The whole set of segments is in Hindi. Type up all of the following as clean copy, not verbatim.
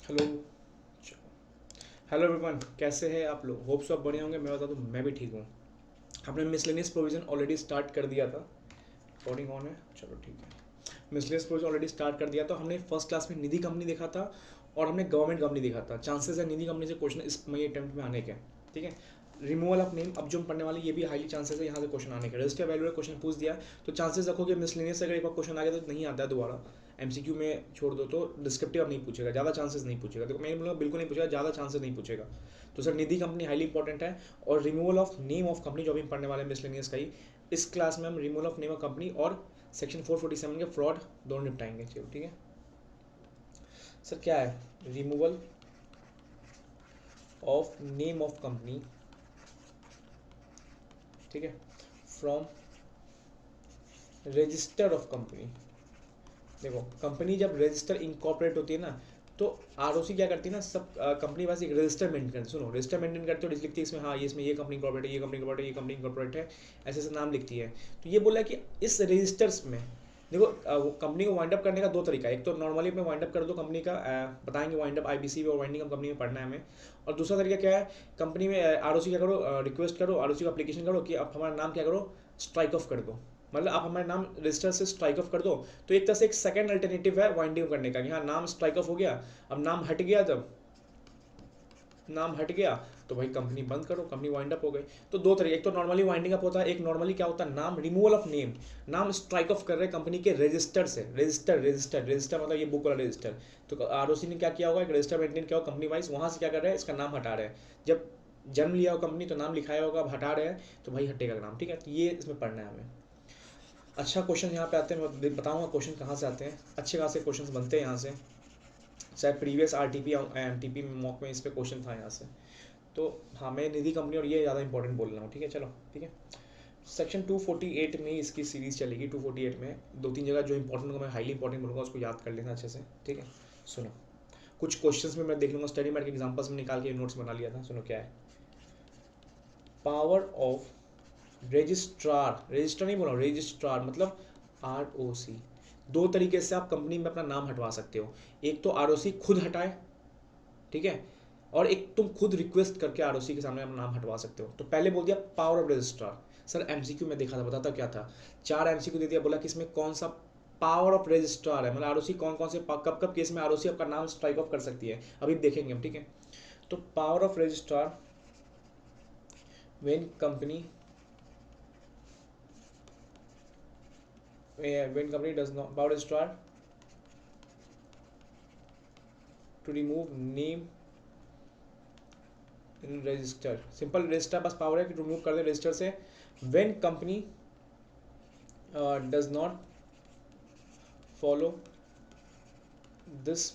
हेलो। हेलो एवरीवन, कैसे हैं आप लोग? होप सो आप बढ़िया होंगे। मैं बता दूं, मैं भी ठीक हूँ। आपने मिसलेनियस प्रोविजन ऑलरेडी स्टार्ट कर दिया था। रिकॉर्डिंग ऑन है, चलो ठीक है। मिसलेनियस प्रोविजन ऑलरेडी स्टार्ट कर दिया। तो हमने फर्स्ट क्लास में निधि कंपनी देखा था और हमने गवर्नमेंट कंपनी देखा था। चांसेस है निधि कंपनी से क्वेश्चन इस मई अटेम्प्ट में आने के। ठीक है। रिमूवल ऑफ नेम, अब जो हम पढ़ने वाले ये भी हाईली चांसेस है यहाँ से क्वेश्चन आने के। रजिस्टर वैल्यू क्वेश्चन पूछ दिया तो चांसेस रखो कि मिसलेनियस से अगर एक बार क्वेश्चन आ गया तो नहीं आता है दोबारा। एमसीक्यू में छोड़ दो तो डिस्क्रिप्टिव अब नहीं पूछेगा, ज़्यादा चांसेस नहीं पूछेगा। तो मैं बोलूँगा बिल्कुल नहीं पूछेगा, ज़्यादा चांसेस नहीं पूछेगा। तो सर निधि कंपनी हाईली इंपॉर्टेंट है। और removal of name of company जो अभी हम पढ़ने वाले हैं मिसलेनियस का ही, इस क्लास में हम removal of name of company और सेक्शन 447 के फ्रॉड दोनों निपटाएंगे। चलो ठीक है। सर क्या है removal of name of company, ठीक है, फ्रॉम रजिस्टर ऑफ कंपनी। देखो कंपनी जब रजिस्टर इंकॉर्पोरेट होती है ना, तो आरओसी क्या करती है ना, सब कंपनी पास एक रजिस्टर मेंटेन करती है। सुनो, रजिस्टर मेंटेन करते हो, लिखती है इसमें हाँ ये इसमें ये कंपनी इंकॉर्पोरेट है, ये कंपनी इंकॉर्पोरेट है, ये कंपनी इंकॉर्पोरेट है, ऐसे ऐसे नाम लिखती है। तो ये बोला कि इस रजिस्टर्स में देखो कंपनी को वाइंड अप करने का दो तरीका है। एक तो नॉर्मली अपने वाइंड अप कर दो कंपनी का, बताएंगे वाइंड अप आईबीसी और वाइंडिंग कंपनी में पढ़ना है हमें। और दूसरा तरीका क्या है, कंपनी में आरओसी क्या करो, रिक्वेस्ट करो, आरओसी को एप्लीकेशन करो कि आप हमारा नाम क्या करो, स्ट्राइक ऑफ कर दो। मतलब आप हमारे नाम रजिस्टर से स्ट्राइक ऑफ कर दो। तो एक तरह से एक सेकंड अल्टरनेटिव है वाइंडिंग करने का कि हाँ नाम स्ट्राइक ऑफ हो गया, अब नाम हट गया, जब नाम हट गया तो भाई कंपनी बंद करो, कंपनी वाइंड अप हो गई। तो दो तरीके, एक तो नॉर्मली वाइंडिंग अप होता है, एक नॉर्मली क्या होता है नाम रिमूवल ऑफ नेम, नाम स्ट्राइक ऑफ कर रहे कंपनी के रजिस्टर से। रजिस्टर रजिस्टर रजिस्टर मतलब ये बुक वाला रजिस्टर। तो आरओसी ने क्या किया होगा, एक रजिस्टर मेंटेन किया होगा कंपनी वाइज, वहां से क्या कर रहे हैं, इसका नाम हटा रहे हैं। जब जन्म लिया हो कंपनी तो नाम लिखाया होगा, अब हटा रहे हैं तो भाई हटेगा नाम। ठीक है, तो ये इसमें पढ़ना है हमें। अच्छा क्वेश्चन यहाँ पे आते हैं, मैं बताऊंगा क्वेश्चन कहाँ से आते हैं। अच्छे खासे क्वेश्चन बनते हैं यहाँ से, चाहे प्रीवियस आरटीपी एमटीपी मॉक में इस पे क्वेश्चन था यहाँ से। तो हाँ मैं निधि कंपनी और ये ज़्यादा इंपॉर्टेंट बोल रहा हूँ। ठीक है चलो ठीक है। सेक्शन 248 में इसकी सीरीज चलेगी। 248 में दो तीन जगह जो इंपॉर्टेंट को मैं हाईली इंपॉर्टेंट बोलूँगा, उसको याद कर लेना अच्छे से। ठीक है सुनो, कुछ क्वेश्चंस में मैं देख लूँगा, स्टडी मैट के एग्जाम्पल्स में निकाल के नोट्स बना लिया था। सुनो क्या है, पावर ऑफ रजिस्ट्रार, रजिस्टर नहीं बोला, रजिस्ट्रार मतलब आरओसी। दो तरीके से आप कंपनी में अपना नाम हटवा सकते हो। एक तो आरओसी खुद हटाए, ठीक है, और एक तुम खुद रिक्वेस्ट करके आरओसी के सामने अपना नाम हटवा सकते हो। तो पहले बोल दिया power of registrar. Sir MCQ में देखा था, बताता क्या था, चार एमसीक्यू दे दिया, बोला कि इसमें कौन सा पावर ऑफ रजिस्ट्रार है, मतलब आरओसी कौन कौन से कब कब केस में आरओसी आपका नाम स्ट्राइक ऑफ कर सकती है, अभी देखेंगे हम। ठीक है, तो power of registrar when company, when company does not, power registrar to remove name in register। Simple register बस पावर है कि रिमूव कर दे रजिस्टर से। when company does not follow this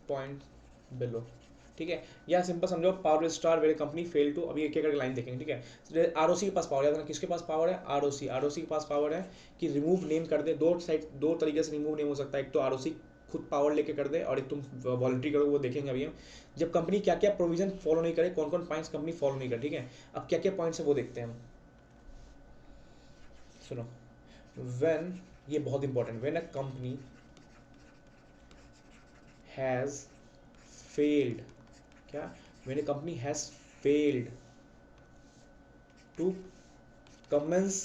point below। ठीक है, या सिंपल समझो power registrar where company fail to, अभी एक एक लाइन देखेंगे। ठीक है, आरओसी के पास पावर है, किसके पास पावर है, आरओसी, आरओसी के पास पावर है कि रिमूव नेम कर दे। दो साइड, दो तरीके से रिमूव नेम हो सकता है, एक तो आरओसी खुद पावर लेके कर दे और एक तुम वॉलंटरी करो, वो देखेंगे अभी हम। जब कंपनी क्या क्या प्रोविजन फॉलो नहीं करे, कौन कौन पॉइंट्स कंपनी फॉलो नहीं करे। ठीक है, अब क्या क्या पॉइंट्स है वो देखते हैं हम। सुनो, व्हेन, ये बहुत important, when a company has failed, क्या, when a company has failed to commence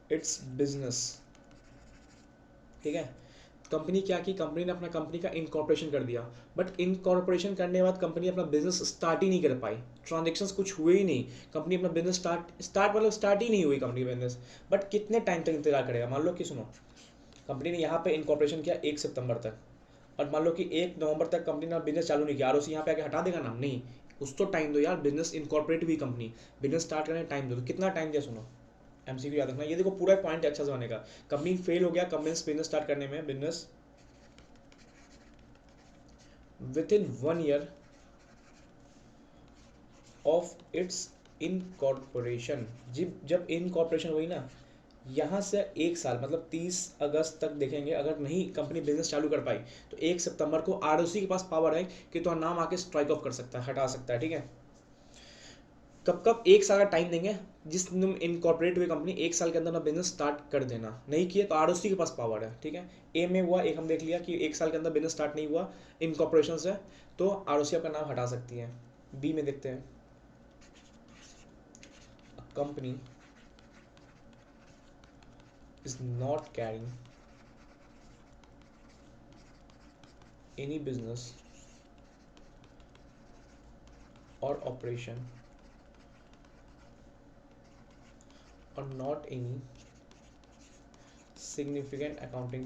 its business. ठीक है, कंपनी क्या की, कंपनी ने अपना कंपनी का इनकॉर्पोरेशन कर दिया, बट इनकॉर्पोरेशन करने के बाद कंपनी अपना बिजनेस स्टार्ट ही नहीं कर पाई, ट्रांजेक्शन्स कुछ हुए ही नहीं, कंपनी अपना बिजनेस स्टार्ट मतलब स्टार्ट ही नहीं हुई कंपनी बिजनेस। बट कितने टाइम तक इंतजार करेगा, मान लो कि सुनो कंपनी ने यहाँ पे इनकॉर्पोरेशन किया 1 सितंबर तक, और मान लो कि 1 नवंबर तक कंपनी ने बिजनेस चालू नहीं किया, आरओसी यहाँ पे आके हटा देगा नाम, नहीं, कुछ तो टाइम दो यार, बिजनेस इनकॉर्पोरेट हुई कंपनी, बिजनेस स्टार्ट करने टाइम दो, तो कितना टाइम दिया सुनो, एमसीक्यू याद रखना। ये देखो पूरा पॉइंट अच्छा से बनेगा। कंपनी फेल हो गया बिजनेस स्टार्ट करने में, business with in 1 year of its incorporation. जब इनकॉर्पोरेशन हुई ना, यहाँ से 1 साल मतलब 30 अगस्त तक देखेंगे, अगर नहीं कंपनी बिजनेस चालू कर पाई तो 1 सितंबर को आरओसी के पास पावर है कि तो नाम आके स्ट्राइक ऑफ कर सकता है, हटा सकता है। ठीक है, कब कब 1 साल का टाइम देंगे, जिस तुम इनकॉर्पोरेट हुई कंपनी 1 साल के अंदर अपना बिजनेस स्टार्ट कर देना, नहीं किया तो आरओसी के पास पावर है, ठीक है। ए में हुआ, एक हम देख लिया कि 1 साल के अंदर बिजनेस स्टार्ट नहीं हुआ इनकॉर्पोरेशन से, तो आरओसी आपका नाम हटा सकती है। बी में देखते हैं, company is not carrying any business और operation or not any significant accounting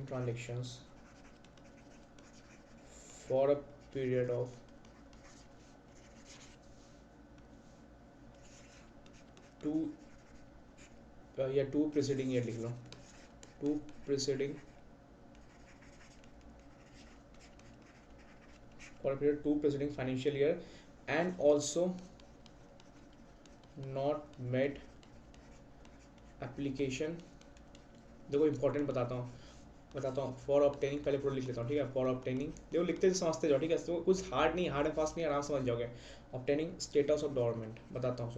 transactions for a period of 2 preceding year, लिख लो 2 preceding for a period 2 preceding financial year and also not made application। देखो इंपॉर्टेंट बताता हूँ फॉर ऑब्टेनिंग, पहले पूरा लिख लेता हूँ, ठीक है। फॉर ऑब्टेनिंग, देखो लिखते समझते जाओ, ठीक है, तो कुछ हार्ड नहीं, हार्ड एंड फास्ट नहीं, आराम समझ जाओगे। ऑब्टेनिंग स्टेटस ऑफ गवर्नमेंट, बताता हूँ,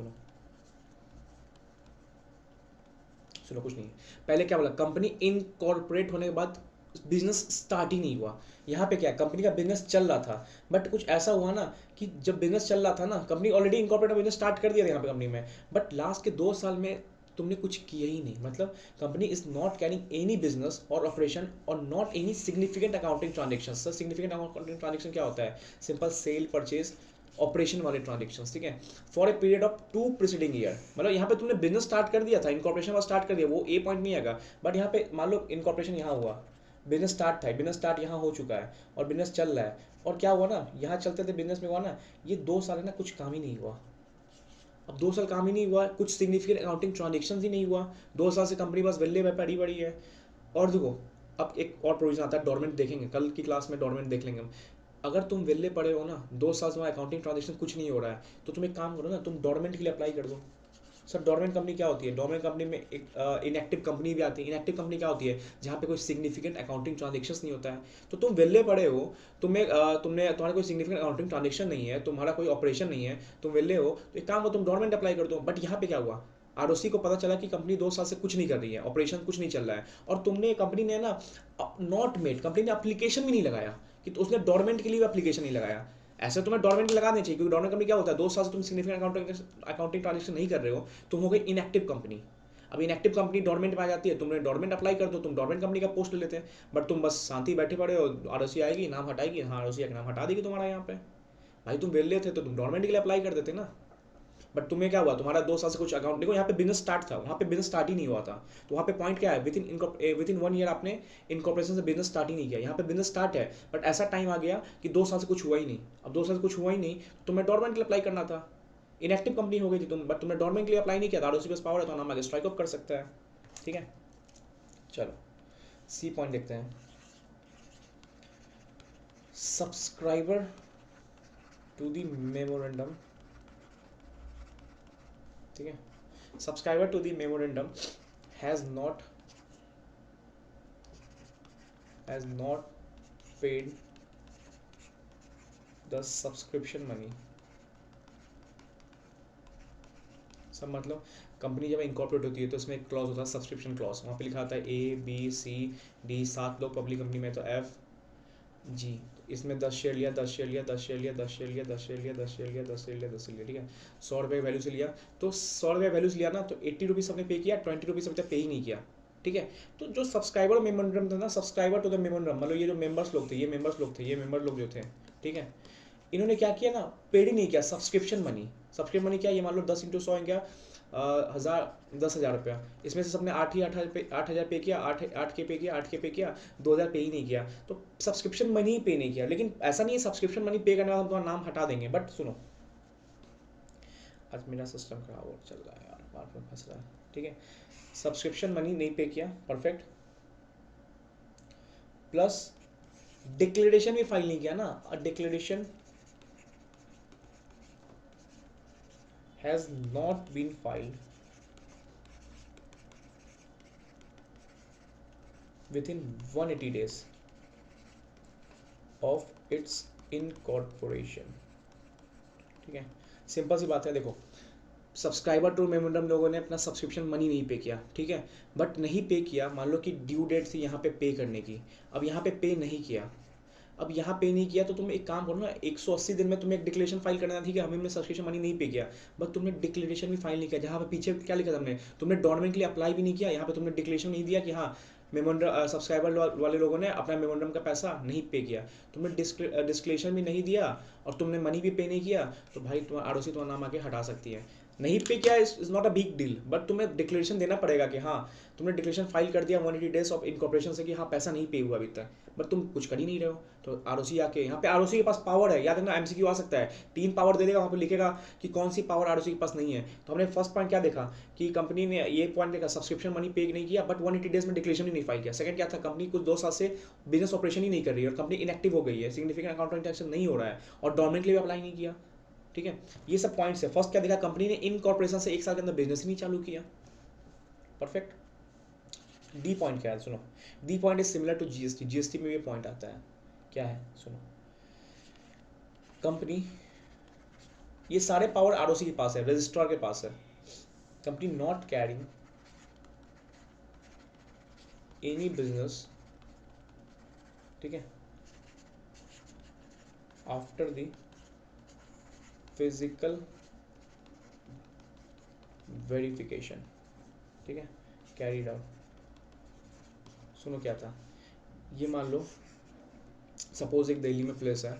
सुनो कुछ नहीं। पहले क्या बोला, कंपनी इनकॉर्पोरेट होने के बाद बिजनेस स्टार्ट ही नहीं हुआ। यहाँ पे क्या, कंपनी का बिजनेस चल रहा था, बट कुछ ऐसा हुआ ना कि जब बिजनेस चल रहा था ना, company already incorporate business start कर दिया था यहाँ पे कंपनी में, बट लास्ट के 2 साल में तुमने कुछ किया ही नहीं। मतलब company is not carrying any business और ऑपरेशन और not any significant accounting transaction. Sir significant accounting transaction क्या होता है, सिंपल सेल परचेज ऑपरेशन वाले ट्रांजेक्शन, ठीक है। For a period of 2 preceding year, मतलब यहाँ पे तुमने बिजनेस स्टार्ट कर दिया था, इनकॉर्पोरेशन वाला स्टार्ट कर दिया, वो ए पॉइंट नहीं आएगा, बट यहाँ पे मान लो इनकॉर्पोरेशन यहाँ हुआ, बिजनेस स्टार्ट था, बिजनेस स्टार्ट यहाँ हो चुका है और बिजनेस चल रहा है, और क्या हुआ ना, यहाँ चलते थे बिजनेस में हुआ ना, ये 2 साल है ना, कुछ काम ही नहीं हुआ। अब 2 साल काम ही नहीं हुआ, कुछ सिग्निफिकेंट अकाउंटिंग ट्रांजेक्शन ही नहीं हुआ, 2 साल से कंपनी बस वेल्ले में पड़ी पड़ी है। और देखो, अब एक और प्रोविजन आता है, डोरमेंट देखेंगे कल की क्लास में, डोरमेंट देख लेंगे हम। अगर तुम वेल्ले पड़े हो ना, 2 साल से तुम्हारा अकाउंटिंग ट्रांजेक्शन कुछ नहीं हो रहा है, तो तुम एक काम करो ना, तुम डोरमेंट के लिए अप्लाई कर दो। सर डोरमेंट कंपनी क्या होती है, डोरमेंट कंपनी में एक इनएक्टिव कंपनी भी आती है। इनएक्टिव कंपनी क्या होती है, जहाँ पे कोई सिग्निफिकेंट अकाउंटिंग ट्रांजेक्शन नहीं होता है। तो तुम वेल्ले पड़े हो, तुम्हारा कोई सिग्निफिकेंट अकाउंटिंग ट्रांजेक्शन नहीं है, तुम्हारा कोई ऑपरेशन नहीं है, तुम वेल्ले हो, तो एक काम करो, तुम डोरमेंट अप्लाई कर दो। बट यहाँ पे क्या हुआ, आरओसी को पता चला कि कंपनी 2 साल से कुछ नहीं कर रही है, ऑपरेशन कुछ नहीं चल रहा है, और तुमने, कंपनी ने ना नॉट मेड, कंपनी ने एप्लीकेशन भी नहीं लगाया, कि तो उसने डोरमेंट के लिए भी एप्लीकेशन नहीं लगाया। ऐसे तुम्हें डोरमेंट लगा देना चाहिए, क्योंकि डोरमेंट कंपनी क्या होता है, 2 साल से तुम सिग्निफिकेंट अकाउंटिंग ट्रांजेक्शन नहीं कर रहे हो, तुम हो गई इनएक्टिव कंपनी। अब इनएक्टिव कंपनी डोरमेंट में आ जाती है, तुमने डोरमेंट अप्लाई कर दो, तुम डोरमेंट कंपनी का पोस्ट ले लेते हैं, बट तुम बस शांति बैठे पड़े हो, आरओसी आएगी, नाम हटाएगी, हाँ आरओसी का नाम हटा देगी तुम्हारा यहाँ पे। भाई तुम वेले थे तो तुम डोरमेंट के लिए अप्लाई कर देते ना। बट तुम्हें क्या हुआ, तुम्हारा 2 साल से कुछ अकाउंट, देखो यहाँ पे बिजनेस स्टार्ट था, वहाँ पे बिजनेस स्टार्ट ही नहीं हुआ था, तो वहाँ पे पॉइंट क्या है, विद इन 1 ईयर आपने इनकॉर्पोरेशन से बिजनेस स्टार्ट ही नहीं किया। यहाँ पे बिजनेस स्टार्ट है, बट ऐसा टाइम आ गया कि 2 साल से कुछ हुआ ही नहीं। अब 2 साल से कुछ हुआ ही नहीं, तो तुम्हें डोरमेंट के लिए अप्लाई करना था, इनएक्टिव कंपनी हो गई थी तुम, बट तुमने डोरमेंट के लिए अप्लाई नहीं किया था, आरओसी के पास पावर है, तो नाम आगे स्ट्राइक ऑफ कर सकता है, ठीक है। चलो सी पॉइंट देखते हैं, सब्सक्राइबर टू द मेमोरेंडम, ठीक है। Subscriber to the memorandum has not paid the subscription money. सब मतलब कंपनी जब इंकॉर्पोरेट होती है तो इसमें एक क्लॉज होता है, सब्सक्रिप्शन क्लॉज, वहाँ पे लिखा आता है ए बी सी डी, 7 लोग पब्लिक कंपनी में, तो एफ जी, इसमें 10 शेयर लिया, 10 शेयर लिया, 10 शेयर लिया, 10 शेयर लिया, 10 शेयर लिया, 10 शेयर लिया, 10 शेयर लिया, 10 शेयर लिया, ठीक है। 100 रुपये वैल्यू से लिया, तो 100 रुपये वैल्यू से लिया ना, तो 80 रुपीज़ हमने पे किया, 20 रुपीज़ अभी तक पे ही नहीं किया, ठीक है। तो जो सब्सक्राइबर मेमोरेंडम था ना, सब्सक्राइबर टू द मेमोरेंडम, मतलब ये जो मेंबर्स लोग थे, ये मेंबर लोग जो थे, ठीक है, इन्होंने क्या किया ना, पेड ही नहीं किया सब्सक्रिप्शन मनी। सब्सक्रिप्शन मनी क्या, ये मान लो 10 × 100 हो गया, 10,000 रुपया, इसमें से सबने 8,000 पे किया, 8 के पे किया, 8 के पे किया, 2,000 पे ही नहीं किया, तो सब्सक्रिप्शन मनी ही पे नहीं किया। लेकिन ऐसा नहीं है सब्सक्रिप्शन मनी पे करने वाला हम तुम्हारा नाम हटा देंगे, बट सुनो, आज मेरा सिस्टम खराब हो चल रहा है यार, बार बार फंस रहा है, ठीक है। सब्सक्रिप्शन मनी नहीं पे किया, परफेक्ट, प्लस डिक्लेरेशन भी फाइल नहीं किया ना, declaration has not been filed within 180 days, of its incorporation. ठीक है, सिंपल सी बात है। देखो, सब्सक्राइबर टू मेमोरेंडम लोगों ने अपना सब्सक्रिप्शन मनी नहीं पे किया, ठीक है, बट नहीं पे किया, मान लो कि ड्यू डेट थी यहाँ पे पे करने की, अब यहाँ पे नहीं किया, अब यहाँ पे नहीं किया तो तुम एक काम करो ना, 180 दिन में तुम्हें एक डिक्लेरेशन फाइल करना था, ठीक है, हमने सब्सक्रिप्शन मनी नहीं पे किया, बट तुमने डिक्लेरेशन भी फाइल नहीं किया, जहाँ पे पीछे क्या लिखा था तुमने डॉर्मेंट के लिए अप्लाई भी नहीं किया, यहाँ पे तुमने डिक्लेरेशन नहीं दिया कि हाँ मेमोरेंडम सब्सक्राइबर वाले लोगों ने अपना मेमोरेंडम का पैसा नहीं पे किया, तुमने डिस्क्लेरेशन भी नहीं दिया और तुमने मनी भी पे नहीं किया, तो भाई तुम्हारा आरओसी तुम्हारा नाम आके हटा सकती है। नहीं पे किया is not a big deal, but तुम्हें डिक्लेरेशन देना पड़ेगा कि हाँ तुमने डिक्लेरेशन फाइल कर दिया 180 डेज ऑफ इनकॉर्पोरेशन से कि हाँ पैसा नहीं पे हुआ अभी तक, बट तुम कुछ कर ही नहीं रहे हो। तो आरओसी आके यहाँ पे आरओसी के पास पावर है, याद रखना एमसीक्यू आ सकता है, 3 पावर दे देगा, वहाँ पे लिखेगा कि कौन सी पावर आरओसी के पास नहीं है। तो हमने फर्स्ट पॉइंट क्या देखा कि कंपनी ने ये पॉइंट देखा, सब्सक्रिप्शन मनी पे नहीं किया बट 180 डेज में डिक्लेरेशन ही नहीं फाइल किया। सेकंड क्या था, कंपनी कुछ 2 साल से बिजनेस ऑपरेशन ही नहीं कर रही है और कंपनी इनएक्टिव हो गई है, सिग्निफिकेंट अकाउंट ट्रांजेक्शन नहीं हो रहा है और डॉर्मेंट के लिए अप्लाई नहीं किया। ठीक है, ये सब पॉइंट्स है। फर्स्ट क्या देखा, कंपनी ने इनकॉर्पोरेशन से 1 साल के अंदर बिजनेस ही नहीं चालू किया। परफेक्ट। डी पॉइंट क्या है, सुनो, D point is similar to GST, GST में ये पॉइंट आता है, क्या है सुनो, कंपनी, ये सारे पावर आरओसी के पास है, रजिस्ट्रार के पास है, company not carrying any business, ठीक है, आफ्टर द फिजिकल वेरिफिकेशन, ठीक है, कैरीड आउट। सुनो क्या था, ये मान लो सपोज एक दिल्ली में प्लेस है,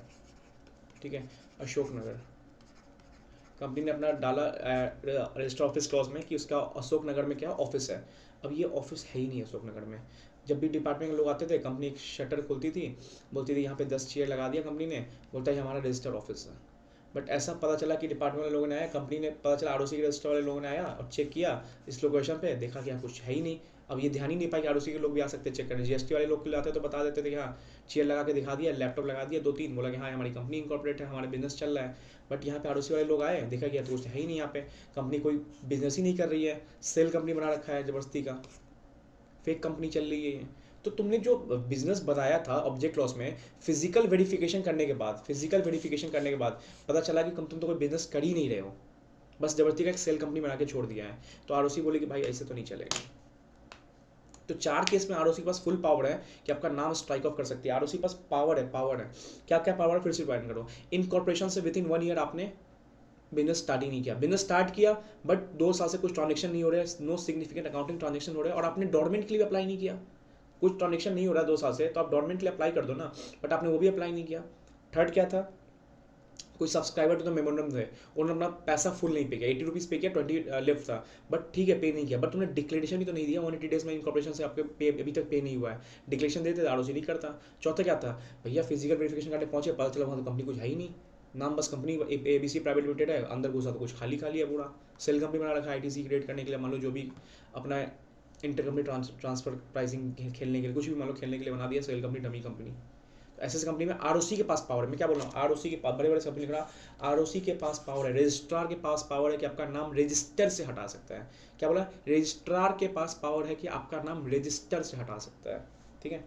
ठीक है, अशोक नगर, कंपनी ने अपना डाला रजिस्टर ऑफिस क्लॉज में कि उसका अशोक नगर में क्या ऑफिस है। अब ये ऑफिस है ही नहीं अशोक नगर में। जब भी डिपार्टमेंट के लोग आते थे, कंपनी एक शटर खोलती थी, बोलती थी यहाँ पे 10 चेयर लगा दिया कंपनी ने, बोलता है हमारा रजिस्टर ऑफिस है। बट ऐसा पता चला कि डिपार्टमेंट वाले लोगों ने आया, कंपनी ने पता चला आरओसी के रजिस्टर वाले लोगों ने आया और चेक किया इस लोकेशन पे, देखा कि यहाँ कुछ है ही नहीं। अब ये ध्यान ही नहीं पाया कि आरओसी के लोग भी आ सकते चेक करने, जीएसटी वाले लोग के लिए आते तो बता देते थे कि हाँ चेयर लगा के दिखा दिया, लैपटॉप लगा दिया 2-3, बोला कि हाँ हमारी कंपनी इनकॉर्पोरेट है, हमारा बिजनेस चल रहा है। बट यहाँ पे आरओसी वाले लोग आए, देखा कि तो कुछ है ही नहीं, यहाँ पे कंपनी कोई बिजनेस ही नहीं कर रही है, सेल कंपनी बना रखा है जबरदस्ती का, फेक कंपनी चल रही है। तो तुमने जो बिजनेस बताया था ऑब्जेक्ट लॉस में, फिजिकल वेरिफिकेशन करने के बाद, पता चला कि तुम तो कोई बिजनेस कर ही नहीं रहे हो, बस जबरदस्ती का एक सेल कंपनी बना के छोड़ दिया है। तो आरओसी बोले कि भाई ऐसे तो नहीं चलेगा। तो 4 केस में आरओसी के पास फुल पावर है कि आपका नाम स्ट्राइक ऑफ कर सकती है। आरओसी के पास पावर है। क्या क्या पावर है, फिर से पॉइंट करो। इनकॉर्पोरेशन से विद इन 1 ईयर आपने बिजनेस स्टार्ट ही नहीं किया, बिजनेस स्टार्ट किया बट 2 साल से कुछ ट्रांजेक्शन नहीं हो रहा है, नो सिग्निफिकेंट अकाउंटिंग ट्रांजेक्शन हो रहा है, और आपने डॉर्मेंट के लिए अप्लाई नहीं किया, कुछ ट्रांजेक्शन नहीं हो रहा है 2 साल से, तो आप डॉर्मेंट के लिए अप्लाई कर दो ना, बट आपने वो भी अप्लाई नहीं किया। थर्ड क्या था, कोई सब्सक्राइबर तो मेमोरेंडम थे, उन्होंने अपना पैसा फुल नहीं पे किया, 80 रुपीज़ पे किया, 20 लेफ्ट था, बट ठीक है पे नहीं किया, बट तुमने डिक्लेरेशन भी तो नहीं दिया 180 डेज में इनकॉर्पोरेशन से आपके पे अभी तक पे नहीं हुआ है, डिक्लेरेशन देते आरओसी नहीं करता। चौथा क्या था, भैया फिजिकल वेरिफिकेशन करने पहुंचे, पता चला वहाँ तो कंपनी कुछ है ही नहीं, नाम बस कंपनी एबीसी प्राइवेट लिमिटेड है, अंदर घुसा तो कुछ खाली खाली है पूरा, सेल कंपनी बना रखा है आईटीसी क्रिएट करने के लिए, मान लो जो भी अपना इंटर कंपनी ट्रांसफर प्राइसिंग खेलने के लिए, कुछ भी मान लो खेलने के लिए बना दिया सेल कंपनी, डमी कंपनी। ऐसे कंपनी में आरओसी के पास पावर है, मैं क्या बोल रहा हूँ, आरओसी के पास, बड़े बड़े कंपनी का आरओसी के पास पावर है, रजिस्ट्रार के पास पावर है कि आपका नाम रजिस्टर से हटा सकता है। क्या बोला, रजिस्ट्रार के पास पावर है कि आपका नाम रजिस्टर से हटा सकता है। ठीक है,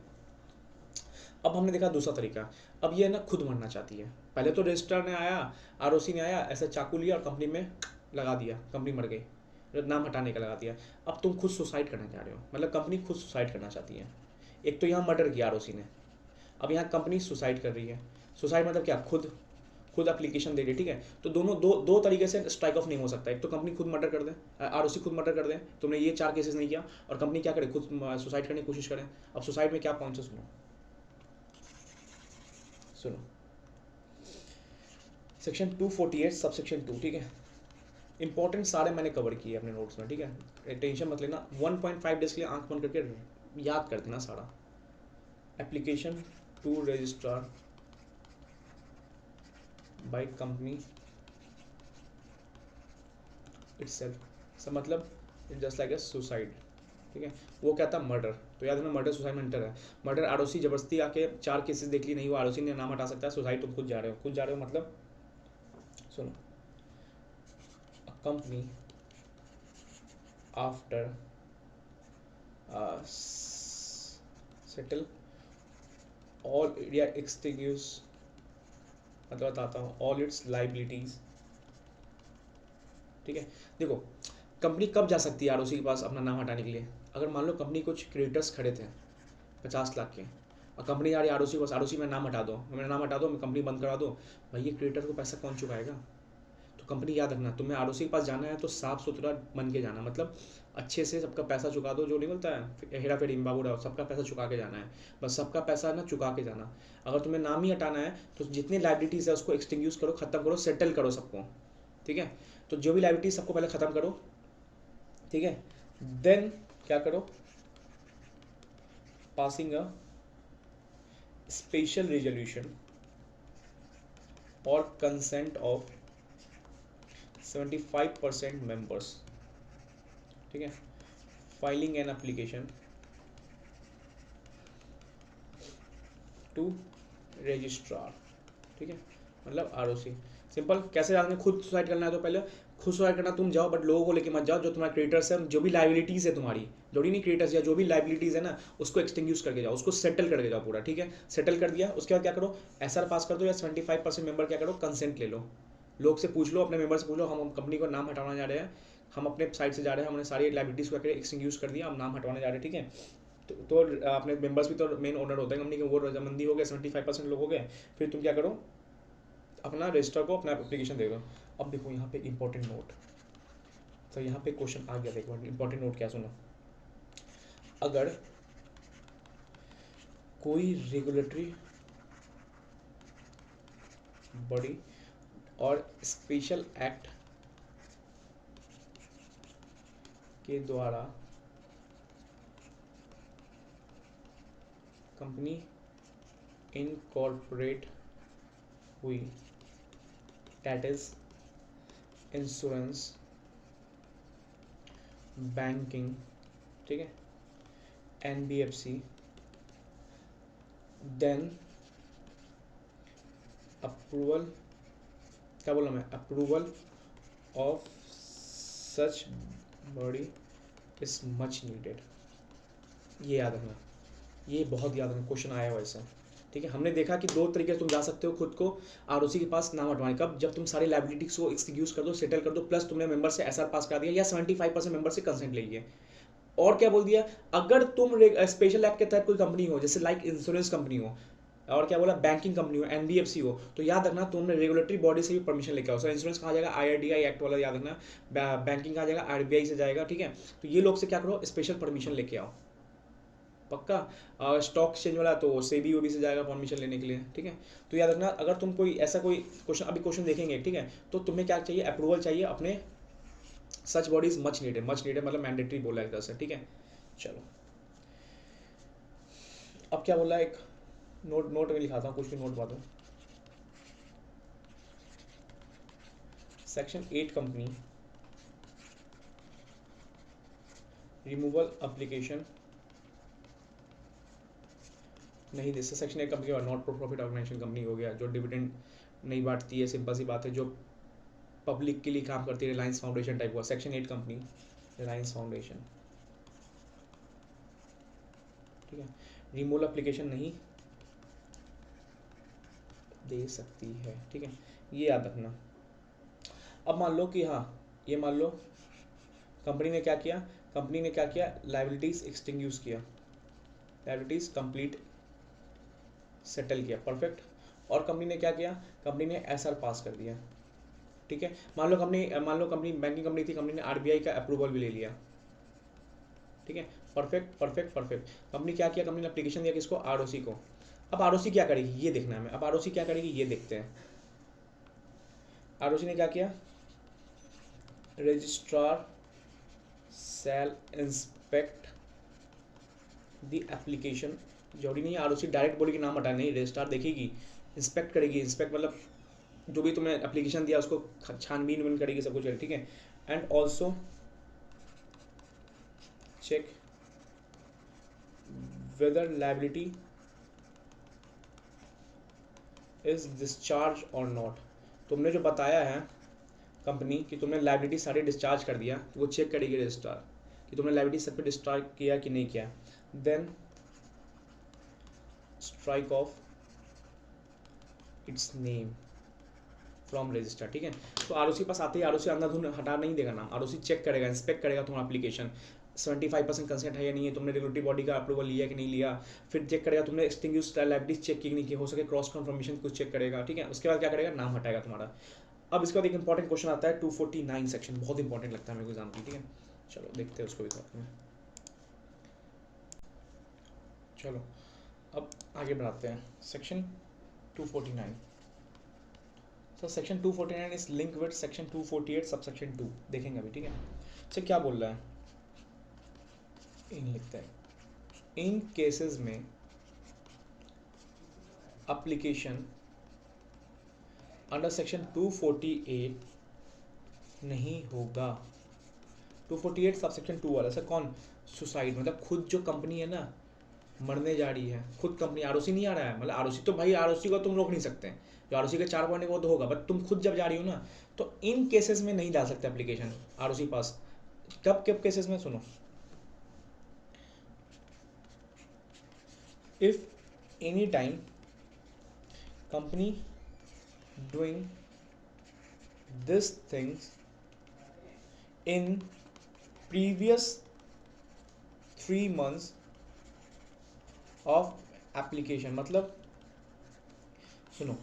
अब हमने देखा दूसरा तरीका, अब ये ना खुद मरना चाहती है। पहले तो रजिस्ट्रार ने आया, आरओसी ने आया, ऐसा चाकू लिया और कंपनी में लगा दिया, कंपनी मर गई, नाम हटाने का लगा दिया। अब तुम खुद सुसाइड करना चाह रहे हो, मतलब कंपनी खुद सुसाइड करना चाहती है। एक तो यहाँ मर्डर किया आरओसी ने, अब यहाँ कंपनी सुसाइड कर रही है। सुसाइड मतलब क्या, खुद खुद एप्लीकेशन दे रही है। ठीक है, तो दोनों दो तरीके से स्ट्राइक ऑफ नहीं हो सकता। एक तो कंपनी खुद मर्डर कर दे, आरओसी खुद मर्डर कर दे, तुमने ये 4 केसेस नहीं किया, और कंपनी क्या करे, खुद सुसाइड करने की कोशिश करे। अब सुसाइड में क्या पॉइंट्स है, सुनो सुनो, सेक्शन 248 सबसेक्शन 2, ठीक है, इंपॉर्टेंट सारे मैंने कवर किए अपने नोट्स में, ठीक है, टेंशन मत लेना, 1.5 डेज के लिए आंख बंद करके याद कर देना सारा। Application to registrar by company itself, सब मतलब it just like a suicide. ठीक है, वो क्या था, मर्डर, तो याद रखना मर्डर सुसाइड में अंतर है। मर्डर आरओसी जबरदस्ती आके 4 केसेस देख ली, नहीं वो आरओसी ने नाम हटा सकता है। सुसाइड तुम खुद जा रहे हो, मतलब सुनो, a company after settle all या एक्सटिंग्यूश, मतलब बताता हूँ, ऑल इट्स लाइबिलिटीज। ठीक है, देखो कंपनी कब जा सकती है आरओसी के पास अपना नाम हटाने के लिए? अगर मान लो कंपनी कुछ क्रिएटर्स खड़े थे 50 लाख के, और कंपनी जा रही है आरओसी के पास, आरओसी में नाम हटा दो, मेरा नाम हटा दो, मैं कंपनी बंद करा दो, भाई ये क्रिएटर को पैसा कौन चुकाएगा? तो कंपनी याद रखना, तुम्हें आरओसी के पास जाना है तो साफ सुथरा बन के जाना, मतलब अच्छे से सबका पैसा चुका दो, जो नहीं बोलता है हेरा फेरी बाबू राव, सबका पैसा चुका के जाना है, बस सबका पैसा ना चुका के जाना। अगर तुम्हें नाम ही हटाना है तो जितनी लाइबिलिटीज़ है उसको एक्सटिंग्यूश करो, खत्म करो, सेटल करो सबको। ठीक है, तो जो भी लाइबिलिटीज सबको पहले खत्म करो। ठीक है, देन क्या करो, पासिंग अ स्पेशल रेजोल्यूशन और कंसेंट ऑफ 75% मेंबर्स। ठीक है, filing an application to registrar. ठीक है, मतलब आरओसी सिंपल कैसे आपने खुद सुसाइड करना है, तो पहले खुद सुसाइड करना तुम जाओ, बट लोगों को लेके मत जाओ, जो तुम्हारे क्रिएटर्स है, जो भी लाइबिलिटीज है तुम्हारी, जो नहीं क्रिएटर्स या जो भी लाइबिलिटीज है ना, उसको एक्सटिंग्यूश करके जाओ, उसको सेटल करके जाओ पूरा। ठीक है, सेटल कर दिया, उसके बाद क्या करो, एसआर पास कर दो, या 75% मेंबर क्या करो, कंसेंट ले लो, लोग से पूछ लो, अपने मेंबर से पूछ लो, हम कंपनी को नाम हटाना जा रहे हैं, हम अपने साइड से जा रहे हैं, हमने सारी लाइबिलिटीज को एक्सटिंग्यूश कर दिया, हम नाम हटवाने जा रहे हैं। ठीक है, तो अपने मेंबर्स भी तो मेन ओनर होते हैं कंपनी के, वो रजामंदी हो गए, 75% लोग हो गए, फिर तुम क्या करो, अपना रजिस्टर को अपना एप्लीकेशन दे दो। अब देखो यहाँ पे इंपॉर्टेंट नोट, तो यहाँ पे क्वेश्चन आ गया, देखो इंपॉर्टेंट नोट क्या, सुनो, अगर कोई रेगुलेटरी बॉडी और स्पेशल एक्ट के द्वारा कंपनी इनकॉर्पोरेट हुई, दैट इज इंश्योरेंस, बैंकिंग, ठीक है, एनबीएफसी, देन अप्रूवल, क्या बोला मैं, approval of such body is much needed. ये याद रखना, ये बहुत याद रखना, क्वेश्चन आया हुआ ऐसा। ठीक है, हमने देखा कि दो तरीके से तुम जा सकते हो खुद को आरओसी के पास नाम हटवाने, कब, जब तुम सारी लाइबिलिटीज को एक्सक्यूज कर दो, सेटल कर दो, प्लस तुमने मेंबर से एसआर पास करा दिया, या 75% मेंबर से कंसेंट ले लिए। और क्या बोल दिया, अगर तुम स्पेशल एक्ट के तहत कोई कंपनी हो, जैसे लाइक इंश्योरेंस कंपनी हो, और क्या बोला, बैंकिंग कंपनी हो, एनबीएफसी हो, तो याद रखना तुमने रेगुलेटरी बॉडी से भी परमिशन लेके आओ। सर इंश्योरेंस कहाँ जाएगा, आईआरडीआई एक्ट वाला याद रखना, बैंकिंग कहाँ जाएगा, आरबीआई से जाएगा। ठीक है, तो ये लोग से क्या करो, स्पेशल परमिशन लेके आओ, पक्का। स्टॉक एक्सचेंज वाला तो सेबी ओबी से जाएगा परमिशन लेने के लिए। ठीक है, तो याद रखना, अगर तुम कोई ऐसा कोई क्वेश्चन, अभी क्वेश्चन देखेंगे, ठीक है, तो तुम्हें क्या चाहिए, अप्रूवल चाहिए अपने, such body is much needed, much needed मतलब मैंडेटरी बोला है एक तरह से। ठीक है, चलो अब क्या बोला, एक नोट में लिखाता हूँ, कुछ भी नोट बात हो। सेक्शन 8 कंपनी रिमूवल एप्लीकेशन नहीं दे, section 8 company not for profit organisation company हो गया, जो डिविडेंड नहीं बांटती है, सिंपल सी बात है, जो पब्लिक के लिए काम करती है, रिलायंस फाउंडेशन टाइप हुआ। Section 8 company Reliance foundation. ठीक है, रिमूवल एप्लीकेशन नहीं दे सकती है। ठीक है, ये याद रखना। अब मान लो कि हाँ, ये मान लो कंपनी ने क्या किया, कंपनी ने क्या किया, लाइबिलिटीज एक्सटिंग्यूश किया, लाइबिलिटीज कंप्लीट सेटल किया, परफेक्ट। और कंपनी ने क्या किया, कंपनी ने एसआर पास कर दिया। ठीक है, मान लो कंपनी बैंकिंग कंपनी थी, कंपनी ने आरबीआई का अप्रूवल भी ले लिया। ठीक है, परफेक्ट परफेक्ट परफेक्ट। कंपनी क्या किया, कंपनी ने एप्लीकेशन दिया किसको, आरओसी को। अब आरओसी क्या करेगी ये देखना है हमें, अब आरओसी क्या करेगी ये देखते हैं। आरओसी ने क्या किया, registrar shall inspect the application, जरूरी नहीं है आरओसी डायरेक्ट बोली कि नाम हटा, नहीं, रजिस्ट्रार देखेगी, इंस्पेक्ट करेगी, इंस्पेक्ट मतलब जो भी तुमने एप्लीकेशन दिया उसको छानबीन करेगी, सब कुछ करेगी। ठीक है, and also check whether liability is discharge और नॉट। तुमने जो बताया है कंपनी कि तुमने लाइबिलिटी सारी डिस्चार्ज कर दिया, वो चेक करेगी रजिस्ट्रार कि तुमने लाइबिलिटी सब पे डिस्चार्ज किया कि नहीं किया। Then strike off its name from register, ठीक है। तो आरओसी पास आते ही आरओसी अंधाधुंध हटा नहीं देगा नाम, आरओसी चेक करेगा, इंस्पेक्ट करेगा तुम्हारा एप्लीकेशन 75% कंसेंट है या नहीं है, तुमने रेगुलेटरी बॉडी का अप्रूवल लिया कि नहीं लिया, फिर चेक करेगा तुमने एक्सटिंग्विश्ड लायबिलिटीज चेक की नहीं की, हो सके क्रॉस कन्फर्मेशन कुछ चेक करेगा, ठीक है। उसके बाद क्या करेगा, नाम हटाएगा तुम्हारा। अब इसके बाद एक इंपॉर्टेंट क्वेश्चन आता है 249 सेक्शन, बहुत इंपॉर्टेंट लगता है मेरे को एग्जाम की, ठीक है। चलो देखते हैं उसको भी साथ में। चलो अब आगे बढ़ाते हैं section 249। Sir section 249 is link with section 248 subsection 2, देखेंगे अभी, ठीक है। सर क्या बोल रहा है, इन लिखते हैं, इन केसेस में एप्लीकेशन अंडर सेक्शन 248 नहीं होगा। 248 सबसेक्शन 2 वाला, सर कौन, सुसाइड, मतलब खुद जो कंपनी है ना मरने जा रही है, खुद कंपनी, आरओसी नहीं आ रहा है, मतलब आरओसी तो भाई आरओसी को तुम रोक नहीं सकते, जो आरओसी के 4 पॉइंट वो तो होगा, बट तुम खुद जब जा रही हो ना, तो इन केसेस में नहीं डाल सकते एप्लीकेशन आरओसी पास। कब कब केसेस में, सुनो, if any time company doing this things in previous 3 months of application, मतलब सुनो,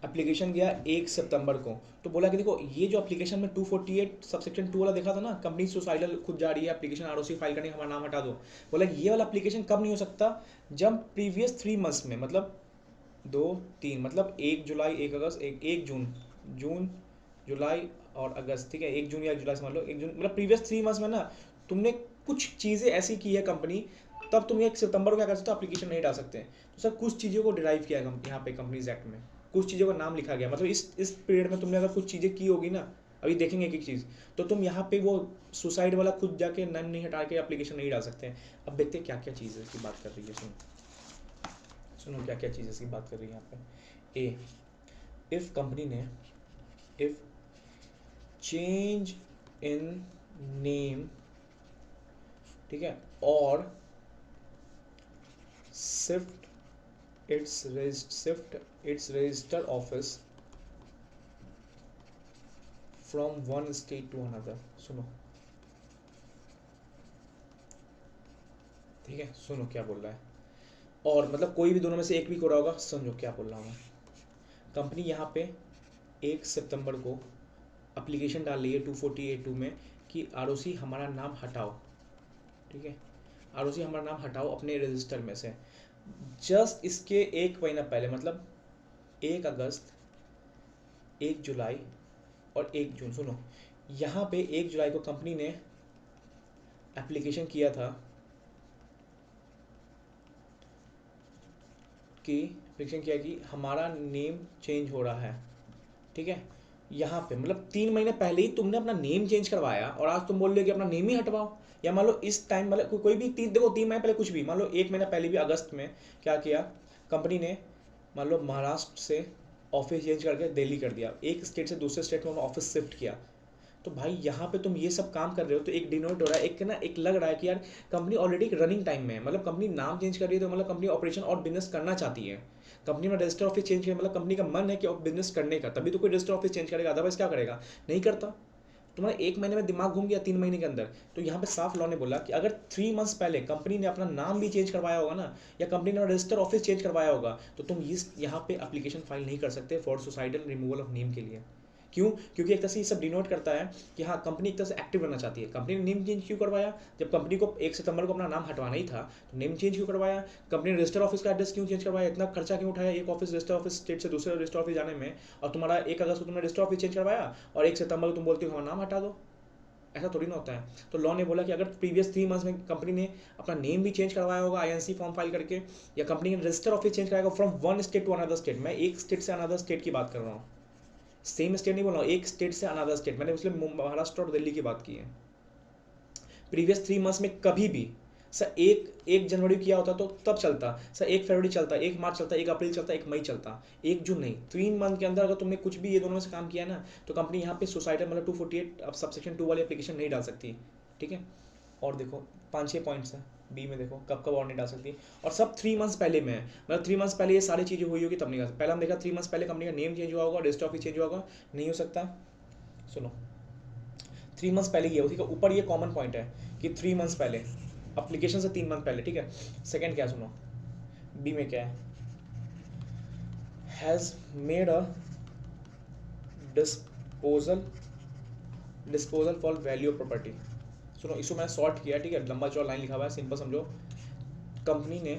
एप्लीकेशन गया 1 सितंबर को, तो बोला कि देखो ये जो एप्लीकेशन में 248 सबसेक्शन 2 वाला देखा था ना, कंपनी सुसाइडल खुद जा रही है, एप्लीकेशन आरओसी फाइल करने हमारा नाम हटा दो, बोला ये वाला एप्लीकेशन कब नहीं हो सकता, जब प्रीवियस 3 months में, मतलब 2 3, मतलब 1 जुलाई 1 अगस्त 1 जून, जून जुलाई और अगस्त, ठीक है, 1 जून या जुलाई समझ लो, 1 जून, मतलब प्रीवियस 3 months में ना तुमने कुछ चीज़ें ऐसी की है कंपनी, तब तुम 1 सितंबर को क्या कर सकते हो, एप्लीकेशन नहीं डाल सकते हैं। तो सर कुछ चीज़ों को डिराइव किया है यहाँ पे कंपनीज एक्ट में, कुछ चीज़ों का नाम लिखा गया, मतलब इस पीरियड में तुमने अगर कुछ चीज़ें की होगी ना, अभी देखेंगे एक एक चीज़, तो तुम यहाँ पे वो सुसाइड वाला खुद जाके नाम नहीं हटा के एप्लीकेशन नहीं डाल सकते हैं। अब देखते हैं क्या क्या चीज़ है इसकी बात कर रही है, सुनो क्या क्या चीज़ इसकी बात कर रही है यहाँ पे। ए, इफ कंपनी ने, इफ चेंज इन नेम, ठीक है, और shift its register office from one state to another, सुनो, ठीक है, सुनो क्या बोल रहा है, और मतलब कोई भी दोनों में से एक भी हो रहा होगा, समझो क्या बोल रहा हूँ मैं। कंपनी यहाँ पे 1 सितंबर को एप्लीकेशन डाल रही है 248(2) में कि आरओसी हमारा नाम हटाओ, ठीक है, आरओसी हमारा नाम हटाओ अपने रजिस्टर में से। जस्ट इसके 1 महीना पहले, मतलब 1 अगस्त 1 जुलाई और 1 जून, सुनो, यहाँ पे 1 जुलाई को कंपनी ने एप्लीकेशन किया था कि हमारा नेम चेंज हो रहा है, ठीक है। यहाँ पे मतलब 3 महीने पहले ही तुमने अपना नेम चेंज करवाया और आज तुम बोल रहे हो कि अपना नेम ही हटवाओ। या मान लो इस टाइम, मतलब कोई भी देखो 3 महीने पहले कुछ भी, मान लो 1 महीना पहले भी अगस्त में क्या किया कंपनी ने, मान लो महाराष्ट्र से ऑफिस चेंज करके दिल्ली कर दिया, एक स्टेट से दूसरे स्टेट में ऑफिस शिफ्ट किया, तो भाई यहाँ पे तुम ये सब काम कर रहे हो तो एक डिनोट हो रहा है, एक ना एक लग रहा है कि यार कंपनी ऑलरेडी एक रनिंग टाइम में है, मतलब कंपनी नाम चेंज कर रही है तो मतलब कंपनी ऑपरेशन और बिजनेस करना चाहती है। कंपनी में रजिस्टर ऑफिस चेंज किया मतलब कंपनी का मन है कि बिजनेस करने का, तभी तो कोई रजिस्टर ऑफिस चेंज करेगा, अदरवाइज क्या करेगा, नहीं करता। तुम्हारा 1 महीने में दिमाग घूम गया 3 महीने के अंदर। तो यहाँ पे साफ लॉ ने बोला कि अगर 3 months पहले कंपनी ने अपना नाम भी चेंज करवाया होगा ना, या कंपनी ने रजिस्टर ऑफिस चेंज करवाया होगा, तो तुम इस यहाँ पे एप्लीकेशन फाइल नहीं कर सकते for suicidal removal of name के लिए। क्यों? क्योंकि एक तरह से ये सब डिनोट करता है कि हाँ कंपनी एक तरह से एक्टिव रहना चाहती है। कंपनी ने नेम चेंज क्यों करवाया? जब कंपनी को 1 सितंबर को अपना नाम हटवाना ही था तो नेम चेंज क्यों करवाया? कंपनी ने रजिस्टर ऑफिस का एड्रेस क्यों चेंज करवाया? इतना खर्चा क्यों उठाया एक ऑफिस रजिस्टर ऑफिस स्टेट से दूसरे रजिस्टर ऑफिस जाने में? और तुम्हारा 1 अगस्त को तुमने रजिस्टर ऑफिस चेंज करवाया और 1 सितंबर को तुम बोलते हो हमारा नाम हटा दो। ऐसा थोड़ी ना होता है। तो लॉ ने बोला कि अगर प्रीवियस 3 months में कंपनी ने अपना नेम भी चेंज करवाया होगा आईएनसी फॉर्म फाइल करके, या कंपनी ने रजिस्टर ऑफिस चेंज कराया from one state to another state, मैं एक स्टेट से अनदर स्टेट की बात कर रहा हूँ, सेम स्टेट नहीं बोल रहा हूँ, एक स्टेट से अनदर स्टेट, मैंने इसलिए महाराष्ट्र और दिल्ली की बात की है। प्रीवियस 3 months में कभी भी सर 1 जनवरी किया होता तो तब चलता, सर 1 फरवरी चलता, 1 मार्च चलता, 1 अप्रैल चलता, 1 मई चलता, 1 जून नहीं। 3 month के अंदर अगर तुमने कुछ भी ये दोनों में से काम किया ना, तो कंपनी यहाँ पे सुसाइडल मतलब 248 अब सबसेक्शन 2 वाली एप्लीकेशन नहीं डाल सकती, ठीक है। और देखो 5-6 पॉइंट्स हैं बी में, देखो कब कब और नहीं डाल सकती, और सब 3 मंथ्स पहले में है, मतलब 3 मंथ्स पहले ये सारी चीज़ें हुई होगी तब नहीं डाल सकती। पहले हम देखा 3 मंथ्स पहले कंपनी का नेम चेंज हुआ होगा, रजिस्टर ऑफिस चेंज हुआ होगा, नहीं हो सकता। सुनो 3 मंथ्स पहले ये हो, ठीक है, ऊपर ये कॉमन पॉइंट है कि 3 मंथ्स पहले, अप्लीकेशन से 3 मंथ पहले, ठीक है। सेकंड क्या सुनो, बी में क्या है, has made a disposal for value of property. सुनो इसको मैंने शॉर्ट किया, ठीक है, लंबा चौड़ा लाइन लिखा हुआ है, सिंपल समझो। कंपनी ने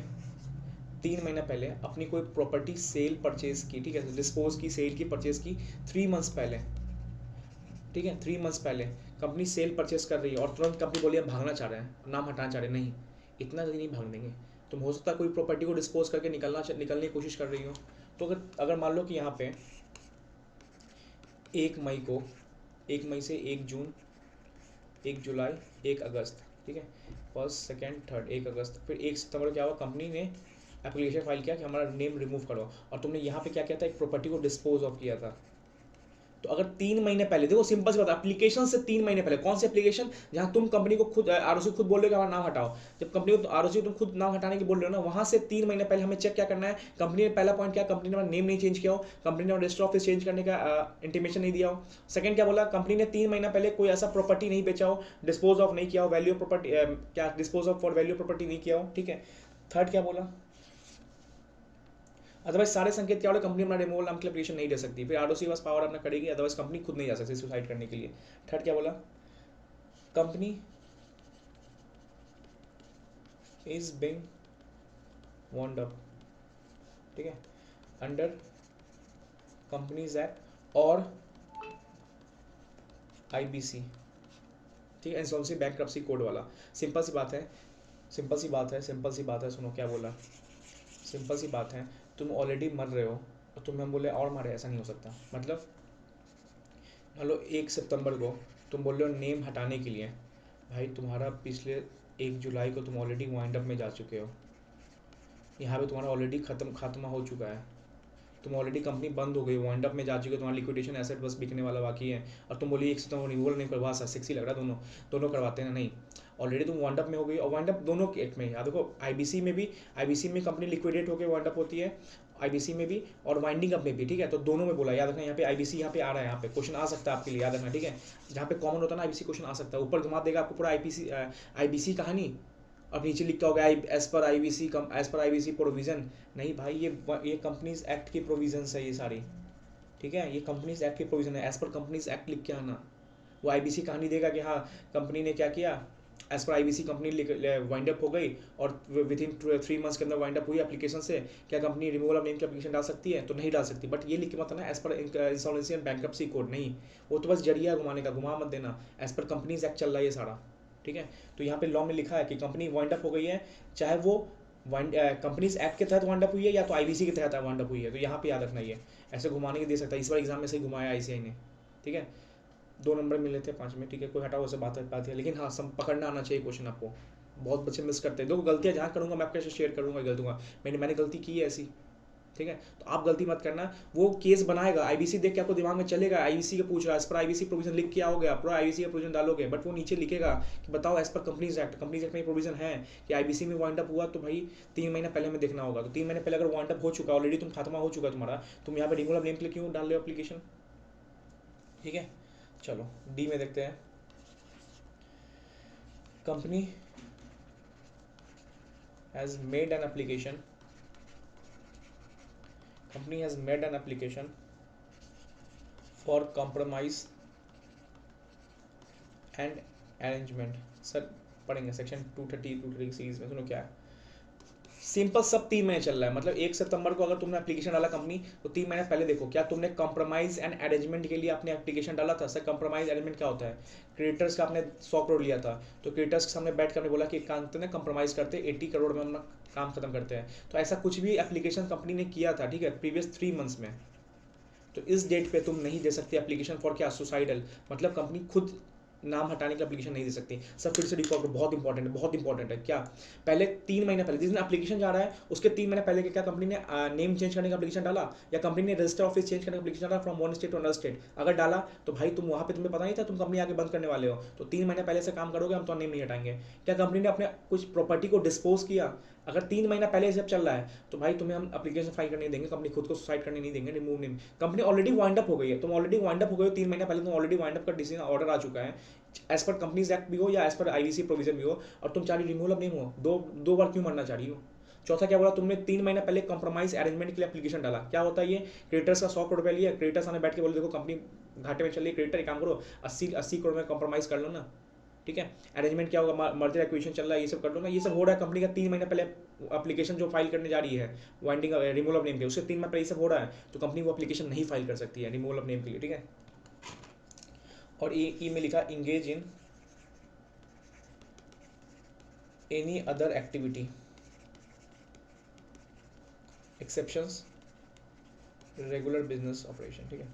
3 महीना पहले अपनी कोई प्रॉपर्टी सेल परचेज की, ठीक है, डिस्पोज की, सेल की, परचेज की 3 मंथ्स पहले, ठीक है, 3 मंथ्स पहले कंपनी सेल परचेज कर रही है और तुरंत कंपनी बोली हम भागना चाह रहे हैं, नाम हटाना चाह रहे हैं, नहीं, इतना जल्दी नहीं भाग देंगे तुम। हो सकता है कोई प्रॉपर्टी को डिस्पोज करके निकलने की कोशिश कर रही हो, तो अगर मान लो कि यहाँ पे 1 मई से 1 जून, 1 जुलाई, 1 अगस्त, ठीक है, फर्स्ट सेकेंड थर्ड, 1 अगस्त, फिर 1 सितंबर क्या हुआ, कंपनी ने एप्लीकेशन फाइल किया कि हमारा नेम रिमूव करो, और तुमने यहाँ पे क्या किया था, एक प्रॉपर्टी को डिस्पोज ऑफ किया था। तो अगर 3 महीने पहले, देखो सिंपल सी बात, एप्लीकेशन से 3 महीने पहले, कौन सी एप्लीकेशन, जहां तुम कंपनी को खुद आरओसी खुद बोल रहे हो कि हमारा नाम हटाओ, जब कंपनी को आरओसी तुम खुद नाम हटाने की बोल रहे हो ना, वहां से 3 महीने पहले हमें चेक क्या करना है, कंपनी ने पहला पॉइंट क्या, कंपनी ने नेम नहीं चेंज किया हो, कंपनी ने रजिस्टर ऑफिस चेंज करने का इंटीमेशन नहीं दिया हो। सेकंड क्या बोला, कंपनी ने 3 महीना पहले कोई ऐसा प्रॉपर्टी नहीं बेचा हो, डिस्पोज ऑफ नहीं किया हो, वैल्यू प्रॉपर्टी क्या dispose of for value property नहीं किया हो, ठीक है। थर्ड क्या बोला, अदरवाइज सारे संकेत क्या होगा, कंपनी अपना रिमूवल नाम की एप्लीकेशन नहीं दे सकती, फिर आरओसी बस पावर अपना करेगी, अदरवाइज कंपनी खुद नहीं जा सकती सुसाइड करने के लिए। थर्ड क्या बोला, company is being warned up, ठीक है, अंडर कंपनीज एक्ट और आईबीसी, ठीक है, इंसॉल्वेंसी बैंक्रप्सी कोड वाला। सिंपल सी बात है, सुनो क्या बोला, सिंपल सी बात है, तुम ऑलरेडी मर रहे हो और तुम्हें हम बोले और मारे, ऐसा नहीं हो सकता। मतलब मान लो 1 सितंबर को तुम बोल रहे हो नेम हटाने के लिए, भाई तुम्हारा पिछले 1 जुलाई को तुम ऑलरेडी वाइंड अप में जा चुके हो, यहाँ पे तुम्हारा ऑलरेडी खात्मा हो चुका है, तुम ऑलरेडी कंपनी बंद हो गई, वाइंड अप में जा चुके हो, तुम्हारा लिक्विडेशन एसेट बस बिकने वाला बाकी है, और तुम बोलिए 1 सितंबर रिमूवल नहीं करवा, सेक्सी लग रहा है, दोनों करवाते हैं, नहीं, ऑलरेडी तुम वाइंड अप में हो गई, और वाइंड अप दोनों केट में याद देखो, आईबीसी में कंपनी लिक्विडेट होकर वाइंड अप होती है, आईबीसी में भी और वाइंडिंग अप में भी, ठीक है, तो दोनों में बोला, याद रखना, यहाँ पे आईबीसी यहाँ पे आ रहा है, यहाँ पे क्वेश्चन आ सकता है आपके लिए, याद रखना, ठीक है, जहाँ पे कॉमन होता है ना आईबीसी क्वेश्चन आ सकता है, ऊपर घुमा देगा आपको पूरा आईबीसी कहानी, अब नीचे लिखा होगा एज पर आईबीसी प्रोविजन, नहीं भाई, ये कंपनीज एक्ट की प्रोविजंस है ये सारी, ठीक है, ये कंपनीज एक्ट की प्रोविजन है, एज पर कंपनीज एक्ट लिख के आना। वो आईबीसी कहानी देगा कि हाँ कंपनी ने क्या किया, as per IBC company wind up हो गई और विद इन 3 मंथ्स के अंदर वाइंड अप हुई एप्लीकेशन से, क्या कंपनी रिमूवल ऑफ नेम की एप्लीकेशन डाल सकती है, तो नहीं डाल सकती, बट ये लिख के मत आना as per insolvency and bankruptcy code, नहीं, वो तो बस जरिया घुमाने का, घुमा मत देना, एज पर कंपनीज एक्ट चल रहा है ये सारा, ठीक है। तो यहाँ पे लॉ में लिखा है कि कंपनी वाइंड अप हो गई है, चाहे वो कंपनीज एक्ट के तहत वाइंड अप हुई है या तो आईबीसी के तहत वाइंड अप हुई है, तो यहाँ पे याद रखना, ये ऐसे घुमाने के दे सकता है, इस बार एग्जाम में से घुमाया आईसीआई ने, ठीक है, 2 नंबर मिले थे 5 में, ठीक है, कोई हटाओ से बात है, लेकिन हाँ सब पकड़ना आना चाहिए क्वेश्चन आपको, बहुत बच्चे मिस करते हैं, देखो गलतियाँ जहाँ करूँगा मैं आपके साथ शेयर करूँगा, गलतियाँ मैंने गलती की है ऐसी, ठीक है, तो आप गलती मत करना, वो केस बनाएगा आईबीसी देख के आपको दिमाग में चलेगा, आईबीसी के पूछ रहा है, इस पर आईबीसी प्रोविजन लिख के आओगे आप, पूरा आईबीसी का प्रोविजन डालोगे, बट वो नीचे लिखेगा कि बताओ एज पर कंपनीज एक्ट में प्रोविजन है कि आईबीसी में वाइंड अप हुआ, तो भाई 3 महीने पहले में देखना होगा, तो 3 महीने पहले अगर वाइंड अप हो चुका, ऑलरेडी तुम खात्मा हो चुका तुम्हारा, तुम यहाँ पे रिमूवल नेम के लिए क्यों डाल रहे हो एप्लीकेशन, ठीक है। चलो डी में देखते हैं, company has made an application for compromise and arrangement। Sir पढ़ेंगे सेक्शन 230 सीरीज में, सुनो क्या है, सिंपल सब 3 महीने चल रहा है, मतलब 1 सितंबर को अगर तुमने एप्लीकेशन डाला कंपनी, तो 3 महीने पहले देखो क्या तुमने कंप्रोमाइज एंड अरेंजमेंट के लिए अपने एप्लीकेशन डाला था। सर कंप्रोमाइज अरेंजमेंट क्या होता है, क्रिएटर्स का आपने 100 करोड़ लिया था, तो क्रिएटर्स के सामने बैठ कर हमने बोला कि काम करते हैं कंप्रोमाइज करते 80 करोड़ में अपना काम खत्म करते हैं, तो ऐसा कुछ भी एप्लीकेशन कंपनी ने किया था, ठीक है, प्रीवियस 3 मंथ्स में, तो इस डेट पे तुम नहीं दे सकते एप्लीकेशन फॉर क्या, सुसाइडल, मतलब कंपनी खुद नाम हटाने की एप्लीकेशन नहीं दे सकती। सब फिर से रिकॉर्ड, बहुत इंपॉर्टेंट है, बहुत इंपॉर्टेंट है। क्या पहले 3 महीने पहले जिस दिन एप्लीकेशन जा रहा है उसके 3 महीने पहले क्या कंपनी ने नेम चेंज करने का एप्लीकेशन डाला, या कंपनी ने रजिस्टर ऑफिस चेंज करने का एप्लीकेशन डाला from one state to another state, अगर डाला तो भाई तुम वहाँ पे तुम्हें पता नहीं था तुम कंपनी आके बंद करने वाले हो, तो 3 महीने पहले से काम करोगे, हम तो नेम नहीं हटाएंगे। क्या कंपनी ने अपने कुछ प्रॉपर्टी को डिस्पोज किया, अगर 3 महीना पहले जब चल रहा है तो भाई तुम्हें हम एप्लीकेशन फाइल करने नहीं देंगे, कंपनी खुद को सुसाइड करने नहीं देंगे, रिमूव नहीं। कंपनी ऑलरेडी वाइंड अप हो गई है, तुम ऑलरेडी वाइंड अप हो गए हो, 3 महीने पहले तुम ऑलरेडी वाइंड अप का डिसीजन ऑर्डर आ चुका है, एज पर कंपनीज एक्ट भी हो या एज पर आईवीसी प्रोविजन भी हो, और तुम चाह रही रिमूवल अब नहीं हो, दो बार क्यों मरना चाह रही हो। चौथा क्या बोला तुमने, 3 महीने पहले कंप्रोमाइज अरेंजमेंट के लिए एप्लीकेशन डाला। क्या होता है ये, क्रेडिटर्स का 100 करोड़ रुपया लिया, क्रेडिटर्स आने बैठ के बोले देखो कंपनी घाटे में चल रही है, क्रेडिटर एक काम करो 80 करोड़ में कंप्रोमाइज कर लो ना, ठीक है। अरेंजमेंट क्या होगा, मर्जर एक्विजिशन चल रहा है, ये सब कर लो ना, ये सब हो रहा है। कंपनी का 3 महीने पहले एप्लीकेशन जो फाइल करने जा रही है वाइंडिंग रिमूवल ऑफ नेम के, उससे 3 महीने पहले ये सब हो रहा है, तो कंपनी वो एप्लीकेशन नहीं फाइल कर सकती है रिमूवल ऑफ नेम के लिए, ठीक है। और ई में लिखा engage in any other activity exceptions regular business operation, ठीक है।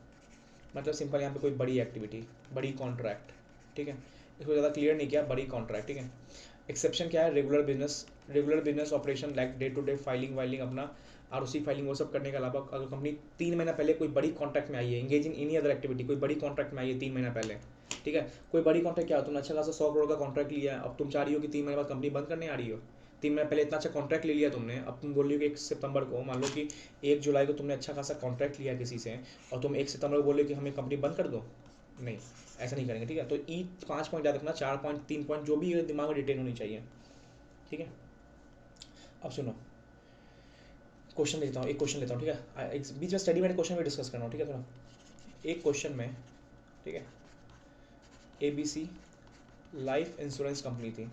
मतलब सिंपल यहाँ पे कोई बड़ी एक्टिविटी, बड़ी कॉन्ट्रैक्ट, ठीक है, इसको ज़्यादा क्लियर नहीं किया, बड़ी कॉन्ट्रैक्ट, ठीक है। एक्सेप्शन क्या है, regular business operation like day to day filing वाइलिंग, अपना आरओसी फाइलिंग वो सब करने के अलावा अगर कंपनी 3 महीना पहले कोई बड़ी कॉन्ट्रैक्ट में आई है, engage in any other activity, कोई बड़ी कॉन्ट्रैक्ट में आई है 3 महीना पहले, ठीक है। कोई बड़ी कॉन्ट्रैक्ट क्या हो, तुमने अच्छा खासा 100 करोड़ का कॉन्ट्रैक्ट लिया है, अब तुम चाह रही हो कि 3 महीने बाद कंपनी बंद करने आ रही हो। 3 महीने पहले इतना अच्छा कॉन्ट्रैक्ट ले लिया तुमने, अब तुम बोल रही हो कि 1 सितंबर को, मान लो कि 1 जुलाई को तुमने अच्छा खासा कॉन्ट्रैक्ट लिया किसी से, और तुम 1 सितंबर को बोल रहे हो कि हमें कंपनी बंद कर दो, नहीं, ऐसा नहीं करेंगे, ठीक है। तो 5 पॉइंट याद रखना, 4 पॉइंट 3 पॉइंट जो भी दिमाग में डिटेल होनी चाहिए, ठीक है। अब सुनो, क्वेश्चन लेता हूँ, एक क्वेश्चन लेता हूँ, ठीक है। बीच में स्टडी में क्वेश्चन भी डिस्कस करना हो, ठीक है। थोड़ा एक क्वेश्चन में, ठीक है, ABC लाइफ इंश्योरेंस कंपनी थी,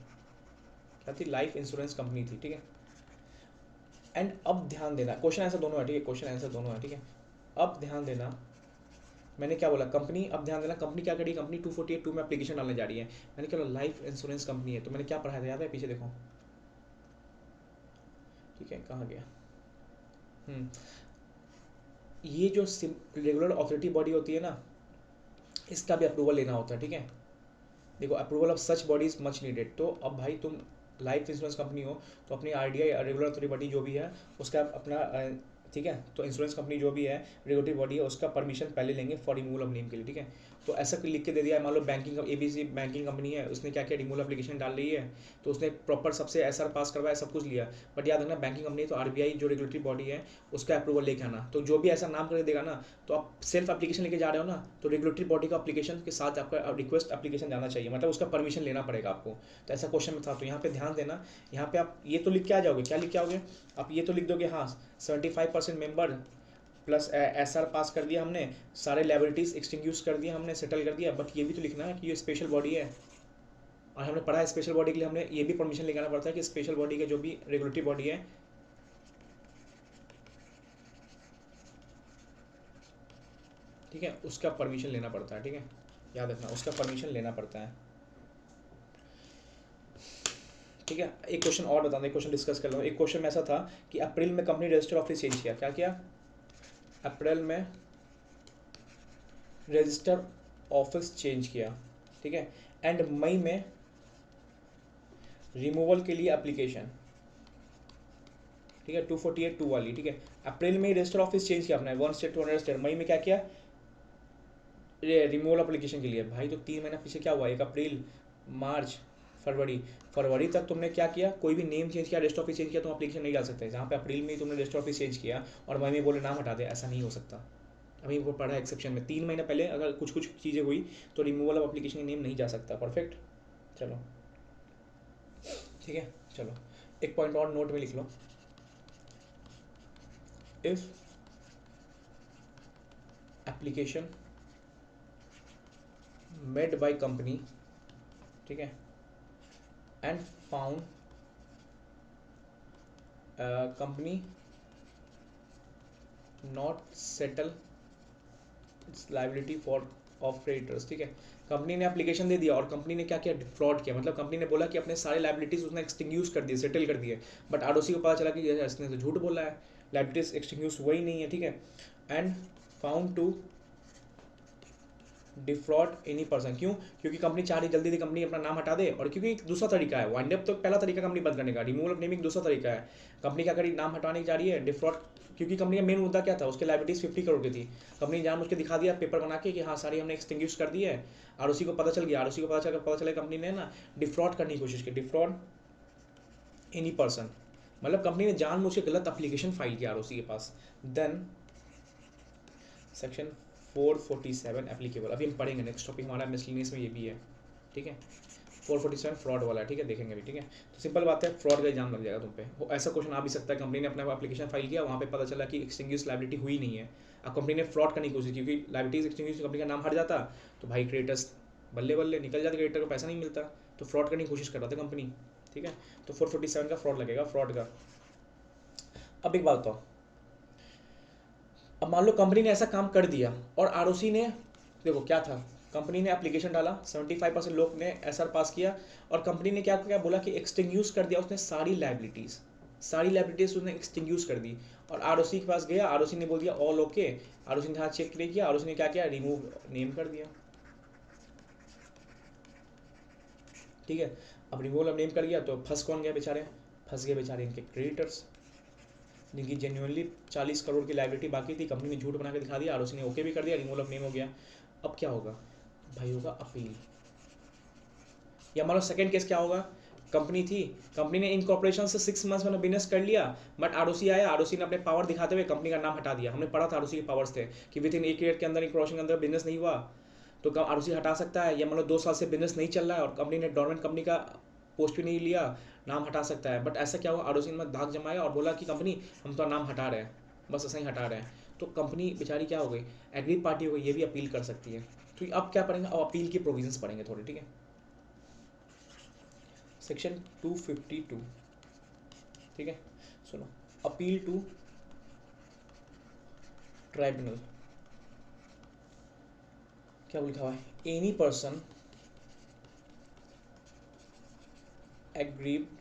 क्या थी, लाइफ इंश्योरेंस कंपनी थी, ठीक है। एंड अब ध्यान देना, क्वेश्चन आंसर दोनों है, ठीक है, क्वेश्चन आंसर दोनों है, ठीक है। अब ध्यान देना, मैंने क्या बोला, कंपनी, अब ध्यान देना, कंपनी क्या करी, कंपनी 248(2) में एप्लीकेशन डालने जा रही है। मैंने क्या बोला, लाइफ इंश्योरेंस कंपनी है, तो मैंने क्या पढ़ाया था, याद है, पीछे देखो, ठीक है, कहाँ गया, ये जो रेगुलर अथॉरिटी बॉडी होती है ना, इसका भी अप्रूवल लेना होता है, ठीक है। देखो, approval of such body is much needed. तो अब भाई तुम लाइफ इंश्योरेंस कंपनी हो तो अपनी आरडीआई रेगुलर अथॉरिटी बॉडी जो भी है उसका अपना, ठीक है, तो इंश्योरेंस कंपनी जो भी है रेगुलेटरी बॉडी है उसका परमिशन पहले लेंगे फॉर रिमूवल ऑफ नेम के लिए, ठीक है। तो ऐसा लिख के दे दिया है, मान लो बैंकिंग ABC बैंकिंग कंपनी है, उसने क्या किया, रिमूवल एप्लीकेशन डाल रही है, तो उसने प्रॉपर सबसे SR पास करवाया, सब कुछ लिया, बट याद रखना बैंकिंग कंपनी तो RBI जो रेगुलेटरी बॉडी है उसका अप्रूवल लेके आना। तो जो भी ऐसा नाम कर देगा ना, तो आप सेल्फ एप्लीकेशन लेके जा रहे हो ना, तो रेगुलेटरी बॉडी का एप्लीकेशन के साथ आपका रिक्वेस्ट एप्लीकेशन जाना चाहिए, मतलब उसका परमिशन लेना पड़ेगा आपको। तो ऐसा क्वेश्चन में था, तो यहाँ पे ध्यान देना, यहाँ पे आप ये तो लिख के आ जाओगे, क्या लिख के आओगे आप, ये तो लिख दोगे, हाँ 75% मेंबर प्लस SR पास कर दिया हमने, सारे लायबिलिटीज एक्सटिंग्यूश कर दिया हमने, सेटल कर दिया, बट ये भी तो लिखना है कि ये स्पेशल बॉडी है, और हमने पढ़ा है स्पेशल बॉडी के लिए हमें ये भी परमिशन लेके आना पड़ता है कि स्पेशल बॉडी के जो भी रेगुलेटरी बॉडी है, ठीक है, उसका परमिशन लेना पड़ता है, ठीक है, याद रखना, उसका परमिशन लेना पड़ता है, ठीक है। एक क्वेश्चन और बता दें, एक क्वेश्चन डिस्कस कर लो। एक क्वेश्चन में ऐसा था कि अप्रैल में कंपनी रजिस्टर ऑफिस चेंज किया, क्या किया, अप्रैल में रजिस्टर ऑफिस चेंज किया, ठीक है, एंड मई में रिमूवल के लिए एप्लीकेशन, ठीक है, 248(2) वाली, ठीक है। अप्रैल में रजिस्टर ऑफिस चेंज किया अपना 1 स्टेट टू अनदर स्टेट, मई में क्या किया, रिमूवल एप्लीकेशन के लिए। भाई तो 3 महीना पीछे क्या हुआ, एक अप्रैल, मार्च, फरवरी तक तुमने क्या किया, कोई भी नेम चेंज किया, रजिस्टर ऑफिस चेंज किया, तुम एप्लीकेशन नहीं डाल सकते। जहाँ पे अप्रैल में तुमने रजिस्टर ऑफिस चेंज किया और मई में बोले नाम हटा दे, ऐसा नहीं हो सकता। अभी वो पढ़ा एक्सेप्शन में 3 महीने पहले अगर कुछ चीज़ें हुई तो रिमूवल ऑफ एप्लीकेशन नेम नहीं जा सकता। परफेक्ट, चलो ठीक है। चलो एक पॉइंट और नोट में लिख लो, if application made by company, ठीक है, and found company not settle its liability for of creditors, ठीक है। कंपनी ने एप्लीकेशन दे दिया और कंपनी ने क्या किया, फ्रॉड किया, मतलब कंपनी ने बोला कि अपने सारे लाइबिलिटीज उसने एक्सटिंग्यूश कर दिए, सेटल कर दिए, बट आरओसी को पता चला कि इसने तो झूठ बोला है, लाइबिलिटीज एक्सटिंग्यूश हुआ ही नहीं है, ठीक है। And found to defraud any person. क्यों? क्योंकि कंपनी चाह रही जल्दी कंपनी अपना नाम हटा दे, और क्योंकि एक दूसरा तरीका है, वाइंड अप तो पहला तरीका कंपनी बंद करने का, रिमूवल ऑफ नेम एक दूसरा तरीका है। कंपनी क्या करी, नाम हटाने जा रही है, डिफ्रॉड। क्योंकि कंपनी का मेन मुद्दा क्या था, उसके लाइबिलिटीज 50 करोड़ की थी। कंपनी ने जानबूझ के दिखा दिया पेपर बना के कि हाँ सारी हमने एक्सटिंग्विश कर दी है। आरओसी को पता चल गया, आरओसी को पता चला कंपनी ने ना डिफ्रॉड करने की कोशिश की, डिफ्रॉड एनी पर्सन, मतलब कंपनी ने जानबूझ के गलत एप्लीकेशन फाइल किया आरओसी के पास। देन सेक्शन 447 एप्लीकेबल, अभी हम पढ़ेंगे, नेक्स्ट टॉपिक हमारा मिसलेनियस में ये भी है, ठीक है। 447 फ्रॉड वाला है, ठीक है, देखेंगे भी, ठीक है। तो सिंपल बात है, फ्रॉड का एग्जाम लग जाएगा तुम पे। वो ऐसा क्वेश्चन आ भी सकता है, कंपनी ने अपना एप्लीकेशन फाइल किया, वहाँ पे पता चला कि एक्सटिंग्विश लायबिलिटी हुई नहीं है। अब कंपनी ने फ्रॉड करने की कोशिश की, क्योंकि लायबिलिटीज एक्सटिंग्विश कंपनी का नाम हट जाता तो भाई क्रिएटर्स बल्ले बल्ले निकल जाते, क्रिएटर को पैसा नहीं मिलता, तो फ्रॉड करने की कोशिश कर रहा था कंपनी, ठीक है। तो 447 का फ्रॉड लगेगा, फ्रॉड का। अब एक बात बताओ, अब मान लो कंपनी ने ऐसा काम कर दिया और आरओसी ने, देखो क्या था, कंपनी ने एप्लीकेशन डाला, 75% लोग ने एसआर पास किया, और कंपनी ने क्या क्या बोला कि एक्सटिंग्यूश कर दिया उसने सारी लाइबिलिटीज उसने एक्सटिंग्यूश कर दी। और आरओसी के पास गया, आरओसी ने बोल दिया ऑल ओके, आरओसी ने यहाँ चेक किया, आरओसी ने क्या किया, रिमूव नेम कर दिया, ठीक है। अब रिमूवल ऑफ नेम कर दिया तो फंस कौन गया बेचारे, फंस गए बेचारे इनके क्रेडिटर्स, जिनकी जेन्युइनली 40 करोड़ की लाइबिलिटी बाकी थी। कंपनी ने झूठ बना के दिखा दिया, आरओसी ने ओके भी कर दिया, रिमूवल ऑफ नेम हो गया। अब क्या होगा भाई, होगा अपील। या मान लो सेकंड केस क्या होगा, कंपनी थी, कंपनी ने इनकॉर्पोरेशन से 6 मंथ्स में बिजनेस कर लिया, बट आरओसी आया, आरओसी ने अपने पावर दिखाते हुए कंपनी का नाम हटा दिया। हमने पढ़ा था आरओसी के पावर्स थे कि विद इन 1 ईयर के अंदर, इनकॉर्पोरेशन के अंदर बिजनेस नहीं हुआ तो आरओसी हटा सकता है। या मान लो 2 साल से बिजनेस नहीं चल रहा है और कंपनी ने डोरमेंट कंपनी का पोस्ट भी नहीं लिया, नाम हटा सकता है। बट ऐसा क्या हुआ, आरओसी ने धाक जमाया और बोला कि कंपनी हम तो नाम हटा रहे हैं, बस ऐसा ही हटा रहे हैं। तो कंपनी बेचारी क्या हो गई, एग्रीड पार्टी हो गई, ये भी अपील कर सकती है। तो अब क्या पढ़ेंगे, अब अपील की प्रोविजंस पढ़ेंगे थोड़े, ठीक है। सेक्शन 252, ठीक है, सुनो, अपील टू ट्राइब्यूनल, क्या लिखा हुआ है, any person aggrieved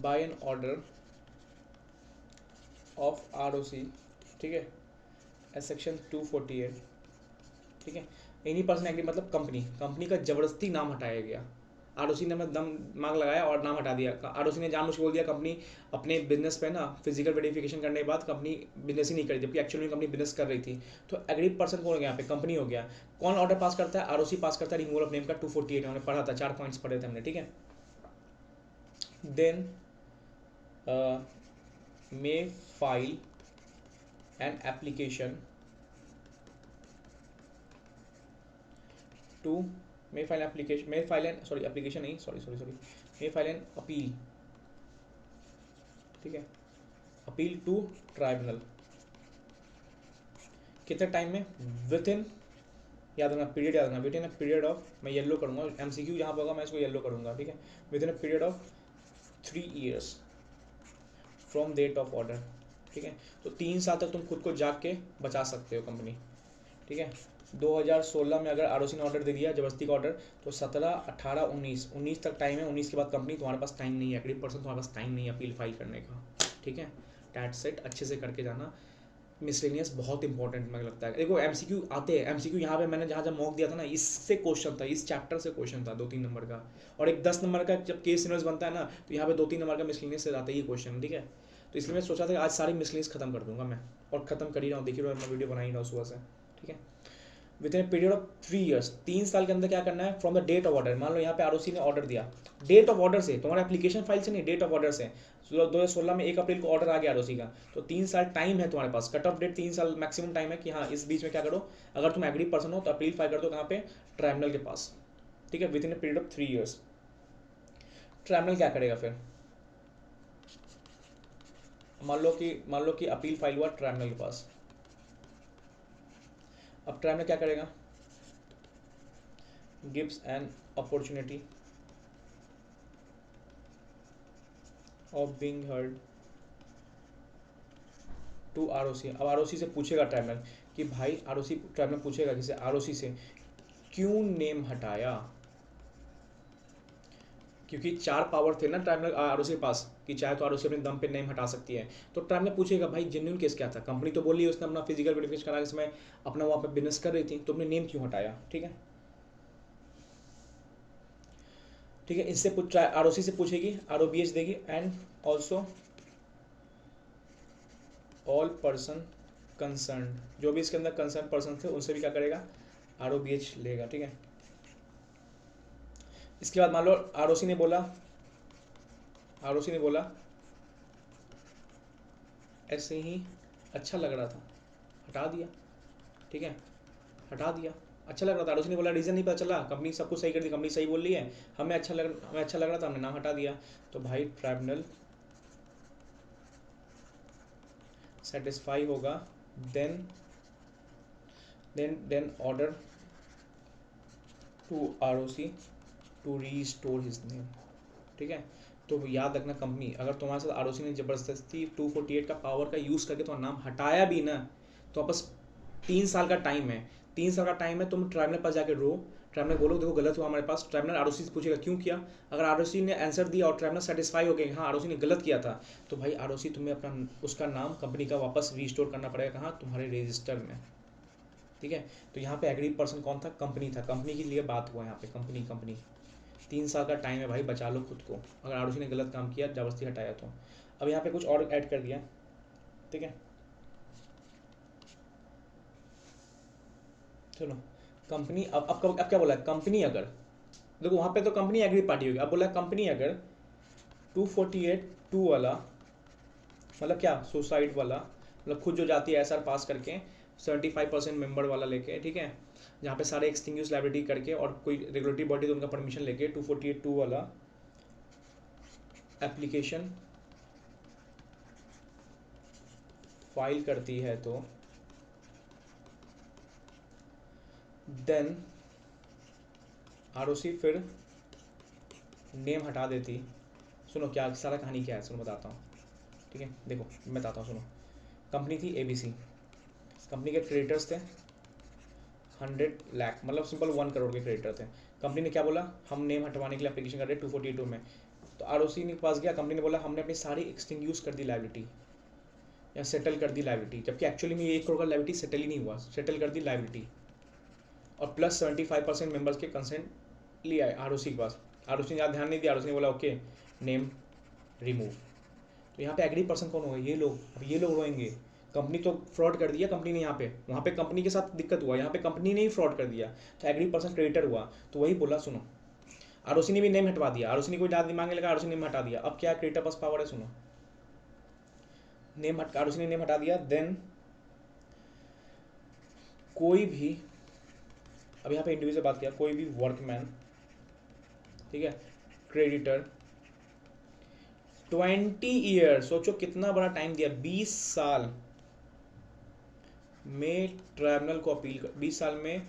by an order of ROC, ठीक है, सेक्शन 248, ठीक है। एनी पर्सन एग्री मतलब कंपनी का जबरदस्ती नाम हटाया गया, आरओसी ने दम दिमाग लगाया और नाम हटा दिया। आरओसी ने जानबूझ के बोल दिया कंपनी अपने बिजनेस पे ना फिजिकल वेरिफिकेशन करने के बाद कंपनी बिजनेस ही नहीं करी, जबकि एक्चुअली कंपनी बिजनेस कर रही थी। तो एग्रीड पर्सन कौन हो गया यहाँ पे, कंपनी हो गया। कौन ऑर्डर पास करता है, आरओसी पास करता है रिमूवल ऑफ नेम का, 248 हमने पढ़ा था, 4 पॉइंट्स पढ़े थे हमने, ठीक है। Then may file an application to may file application, may file an sorry application नहीं, sorry may file an appeal, ठीक है, अपील टू ट्राइब्यूनल। कितने टाइम में, विद इन, याद रखना पीरियड, याद रखना within a period of, मैं येलो करूंगा, एमसीक्यू जहाँ पर होगा मैं इसको येलो करूंगा, ठीक है। Within a period of 3 years from date of order, ठीक है। तो 3 साल तक तुम खुद को जाग के बचा सकते हो कंपनी, ठीक है। 2016 में अगर आरओसी ने ऑर्डर दे दिया जबरदस्ती का ऑर्डर, तो 17, 18, 19 तक टाइम है। 19 के बाद कंपनी तुम्हारे पास टाइम नहीं है, एग्रीड पर्सन तुम्हारे पास टाइम नहीं है अपील फाइल करने का, ठीक है। डैट सेट अच्छे से करके जाना। मिसलेनियस बहुत इंपॉर्टेंट मुझे लगता है। देखो एमसीक्यू आते हैं, एमसीक्यू यहाँ पे मैंने जहाँ जब मॉक दिया था ना, इससे क्वेश्चन था, इस चैप्टर से क्वेश्चन था 2-3 नंबर का, और एक 10 नंबर का जब केस सिनर्स बनता है ना, तो यहाँ पे 2-3 नंबर का मिसलेनियस से आता है ये क्वेश्चन, ठीक है। तो इसलिए मैं सोचा था कि आज सारी मिसलेनियस खत्म कर दूंगा मैं, और खत्म कर ही रहा हूँ, देखिए मैं वीडियो बना ही रहा हूँ सुबह से, ठीक है। Within period of 3 years, 3 साल के अंदर क्या करना है, from the date of order. मान लो यहाँ पे आरओसी ने ऑर्डर दिया, डेट ऑफ ऑर्डर से, तुम्हारा एप्लीकेशन फाइल से नहीं, डेट ऑफ ऑर्डर से। 2016 में 1 अप्रैल को ऑर्डर आ गया आरओसी का, तो 3 साल टाइम है तुम्हारे पास, कट ऑफ डेट 3 साल मैक्सिमम टाइम है कि हाँ इस बीच में क्या करो। अगर तुम एग्री पर्सन हो तो अपील फाइल कर दो कहाँ पे, ट्राइब्यूनल के पास, ठीक है, within period of 3 years. Tribunal क्या करेगा फिर, मान लो कि अपील फाइल हुआ ट्राइब्यूनल के पास। अब ट्राइब्यूनल क्या करेगा, gives an opportunity of being heard to ROC। अब ROC से पूछेगा ट्राइब्यूनल कि भाई, ROC ट्राइब्यूनल पूछेगा किसे, ROC से, क्यों नेम हटाया, क्योंकि 4 पावर थे ना ट्राइब्यूनल आरओसी के पास कि चाहे तो आरओसी अपने दम पे नेम हटा सकती है। तो ट्राइब्यूनल पूछेगा भाई जेन्युइन केस क्या था, कंपनी तो बोली उसने अपना फिजिकल वेरिफिकेशन करा के समय अपना वहाँ पे बिजनेस कर रही थी, तो अपने नेम क्यों हटाया। ठीक है, ठीक है, इससे पूछ आरओसी से पूछेगी, आरओबीएच देगी, and also all person concern, जो भी इसके अंदर कंसर्न पर्सन थे उनसे भी क्या करेगा, आरओबीएच लेगा। ठीक है, इसके बाद मान लो आरओसी ने बोला, आरओसी ने बोला ऐसे ही अच्छा लग रहा था, हटा दिया। ठीक है, हटा दिया, अच्छा लग रहा था, आरओसी ने बोला रीज़न नहीं पता चला, कंपनी सब कुछ सही कर दी, कंपनी सही बोल रही है, हमें अच्छा लग रहा था, हमने नाम हटा दिया। तो भाई ट्राइब्यूनल सेटिस्फाई होगा, then order to ROC to restore his name. ठीक है, तो याद रखना कंपनी अगर तुम्हारे साथ आरओसी ने ज़बरदस्ती 248 का पावर का यूज़ करके तुम्हारा नाम हटाया भी ना, तो वापस 3 साल का टाइम है, 3 साल का टाइम है, तुम ट्राइब्यूनल पास जाके रो, ट्राइब्यूनल बोलो देखो गलत हुआ हमारे पास, ट्राइब्यूनल आरओसी से पूछेगा क्यों किया, अगर आरओसी ने आंसर दिया और ट्राइब्यूनल सेटिस्फाई हो गए हाँ आरओसी ने गलत किया था, तो भाई आरओसी तुम्हें अपना उसका नाम कंपनी का वापस रीस्टोर करना पड़ेगा, कहाँ, तुम्हारे रजिस्टर में। ठीक है, तो यहाँ पे एग्री पर्सन कौन था, कंपनी था, कंपनी के लिए बात हुआ यहाँ पे, कंपनी 3 साल का टाइम है भाई, बचा लो खुद को, अगर आरुषि ने गलत काम किया जबरदस्ती हटाया तो। अब यहाँ पे कुछ और ऐड कर दिया। ठीक है, चलो कंपनी अब क्या बोला है, कंपनी अगर, देखो वहाँ पे तो कंपनी एग्री पार्टी होगी, अब बोला कंपनी अगर 248 वाला मतलब क्या, सुसाइड वाला, मतलब खुद जो जाती है एसआर पास करके 75% मेंबर वाला लेके, ठीक है, जहाँ पे सारे एक्सटिंग्विश लायबिलिटी करके और कोई रेगुलेटरी बॉडी तो उनका परमिशन लेके 248 वाला एप्लीकेशन फाइल करती है, तो देन आरओसी फिर नेम हटा देती। सुनो क्या सारा कहानी क्या है, सुनो बताता हूँ। ठीक है, देखो मैं बताता हूँ, सुनो। कंपनी थी एबीसी, कंपनी के क्रेडिटर्स थे 100 लाख, मतलब सिंपल 1 करोड़ के क्रेडिटर थे। कंपनी ने क्या बोला, हम नेम हटवाने के लिए एप्लीकेशन कर रहे हैं 242 में, तो आरओसी के पास गया, कंपनी ने बोला हमने अपनी सारी एक्सटिंग्विश कर दी लायबिलिटी या सेटल कर दी लायबिलिटी, जबकि एक्चुअली में ये 1 करोड़ का लायबिलिटी सेटल ही नहीं हुआ, सेटल कर दी लायबिलिटी, और प्लस 75% मेंबर्स के कंसेंट लिया है आरओसी के पास। आरओसी ने ध्यान नहीं दिया, आरओसी ने बोला ओके नेम रिमूव। तो यहाँ पे एग्री पर्सन कौन होगा, ये लोग। अब ये लोग रोएंगे, कंपनी तो फ्रॉड कर दिया कंपनी ने, यहाँ पे वहाँ पे कंपनी के साथ दिक्कत हुआ, यहाँ पे कंपनी ने ही फ्रॉड कर दिया, तो एग्री पर्सन क्रेडिटर हुआ। तो वही बोला, सुनो आरओसी ने भी नेम हटवा दिया, आरओसी ने कोई डाल दिमाग में लगा, आरओसी ने नेम हटा दिया। अब क्या क्रेडिटर पास पावर है, सुनो, नेम हट आरओसी ने नेम हटा दिया, देन कोई भी, अब यहाँ पे इंडिविजुअल बात किया, कोई भी वर्कमैन, ठीक है, क्रेडिटर 20 ईयर, सोचो कितना बड़ा टाइम दिया, 20 साल में ट्राइब्यूनल को अपील 20 साल में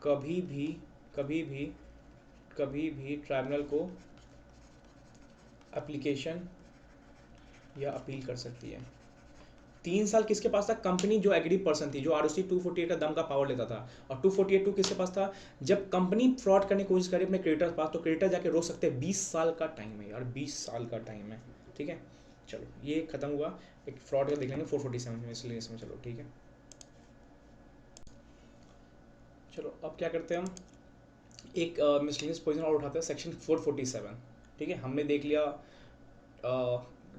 कभी भी कभी भी कभी भी ट्राइब्यूनल को एप्लीकेशन या अपील कर सकती है। 3 साल किसके पास था, कंपनी जो एग्री पर्सन थी, जो आरओसी 248 का दम का पावर लेता था, और 248 किसके पास था, जब कंपनी फ्रॉड करने की कोशिश करे अपने क्रेडिटर पास, तो क्रेडिटर जाके रोक सकते हैं। 20 साल का टाइम है यार, 20 साल का टाइम है। ठीक है, चलो ये खत्म हुआ, एक फ्रॉड का देख लेंगे 447 में, इसलिए इसमें चलो ठीक है। चलो अब क्या करते हैं हम, एक मिसलेनियस पोजीशन और उठाते हैं, सेक्शन 447। ठीक है, हमने देख लिया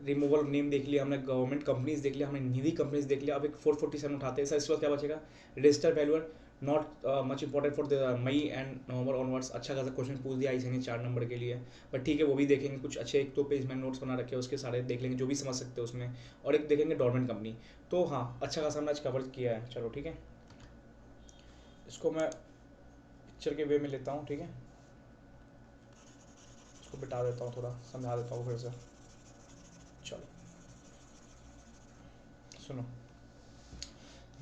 रिमूवल नेम देख लिया, हमने गवर्नमेंट कंपनीज देख लिया, हमने निजी कंपनीज देख लिया, अब एक 447 उठाते हैं। सर इसके बाद क्या बचेगा, register valuer, not much important for the May and November onwards. अच्छा खासा क्वेश्चन पूछ दिया इसे ने 4 नंबर के लिए, बट ठीक है वो भी देखेंगे, कुछ अच्छे 1-2 पेज में नोट्स बना रखे हैं उसके, सारे देख लेंगे जो भी समझ सकते हैं उसमें, और एक देखेंगे डॉर्मेंट कंपनी। तो हाँ अच्छा खासा हमने आज कवर किया है। चलो ठीक है, इसको मैं पिक्चर के वे में लेता हूँ। ठीक है, इसको बिठा देता हूँ, थोड़ा समझा देता हूँ फिर से। चलो सुनो,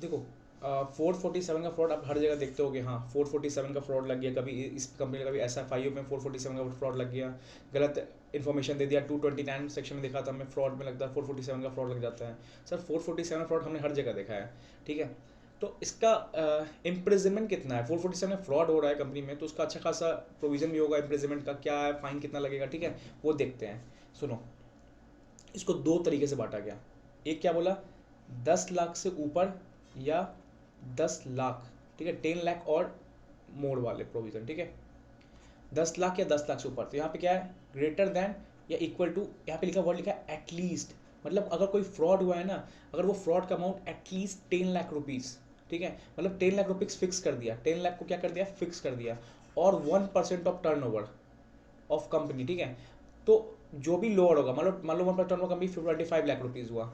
देखो 447 का फ्रॉड आप हर जगह देखते होगे, हाँ 447 का फ्रॉड लग गया, कभी इस कंपनी का, कभी SFIO में 447 का फ्रॉड लग गया, गलत इन्फॉर्मेशन दे दिया, 229 सेक्शन में देखा था हमें फ्रॉड में लगता है 447 का फ्रॉड लग जाता है। सर 447 फ्रॉड हमने हर जगह देखा है। ठीक है, तो इसका इम्प्रिजनमेंट कितना है, 447 में फ्रॉड हो रहा है कंपनी में, तो उसका अच्छा खासा प्रोविजन भी होगा इम्प्रिजनमेंट का, क्या है फाइन कितना लगेगा, ठीक है वो देखते हैं। सुनो, इसको दो तरीके से बांटा गया। एक क्या बोला, 10 लाख से ऊपर या 10 लाख, ठीक है 10 लाख और मोड़ वाले प्रोविजन, ठीक है 10 लाख या 10 लाख से ऊपर। तो यहाँ पे क्या है, ग्रेटर देन या इक्वल टू, यहाँ पे लिखा वर्ड लिखा है एटलीस्ट, मतलब अगर कोई फ्रॉड हुआ है ना, अगर वो फ्रॉड का अमाउंट एटलीस्ट 10 लाख रुपीज़, ठीक है मतलब 10 लाख रुपीज़ फिक्स कर दिया, 10 लाख को क्या कर दिया, फिक्स कर दिया, और 1% ऑफ टर्नओवर ऑफ कंपनी, ठीक है। तो जो भी लोअर होगा, मान लो 1% टर्नओवर कंपनी 25 लाख रुपीज़ हुआ,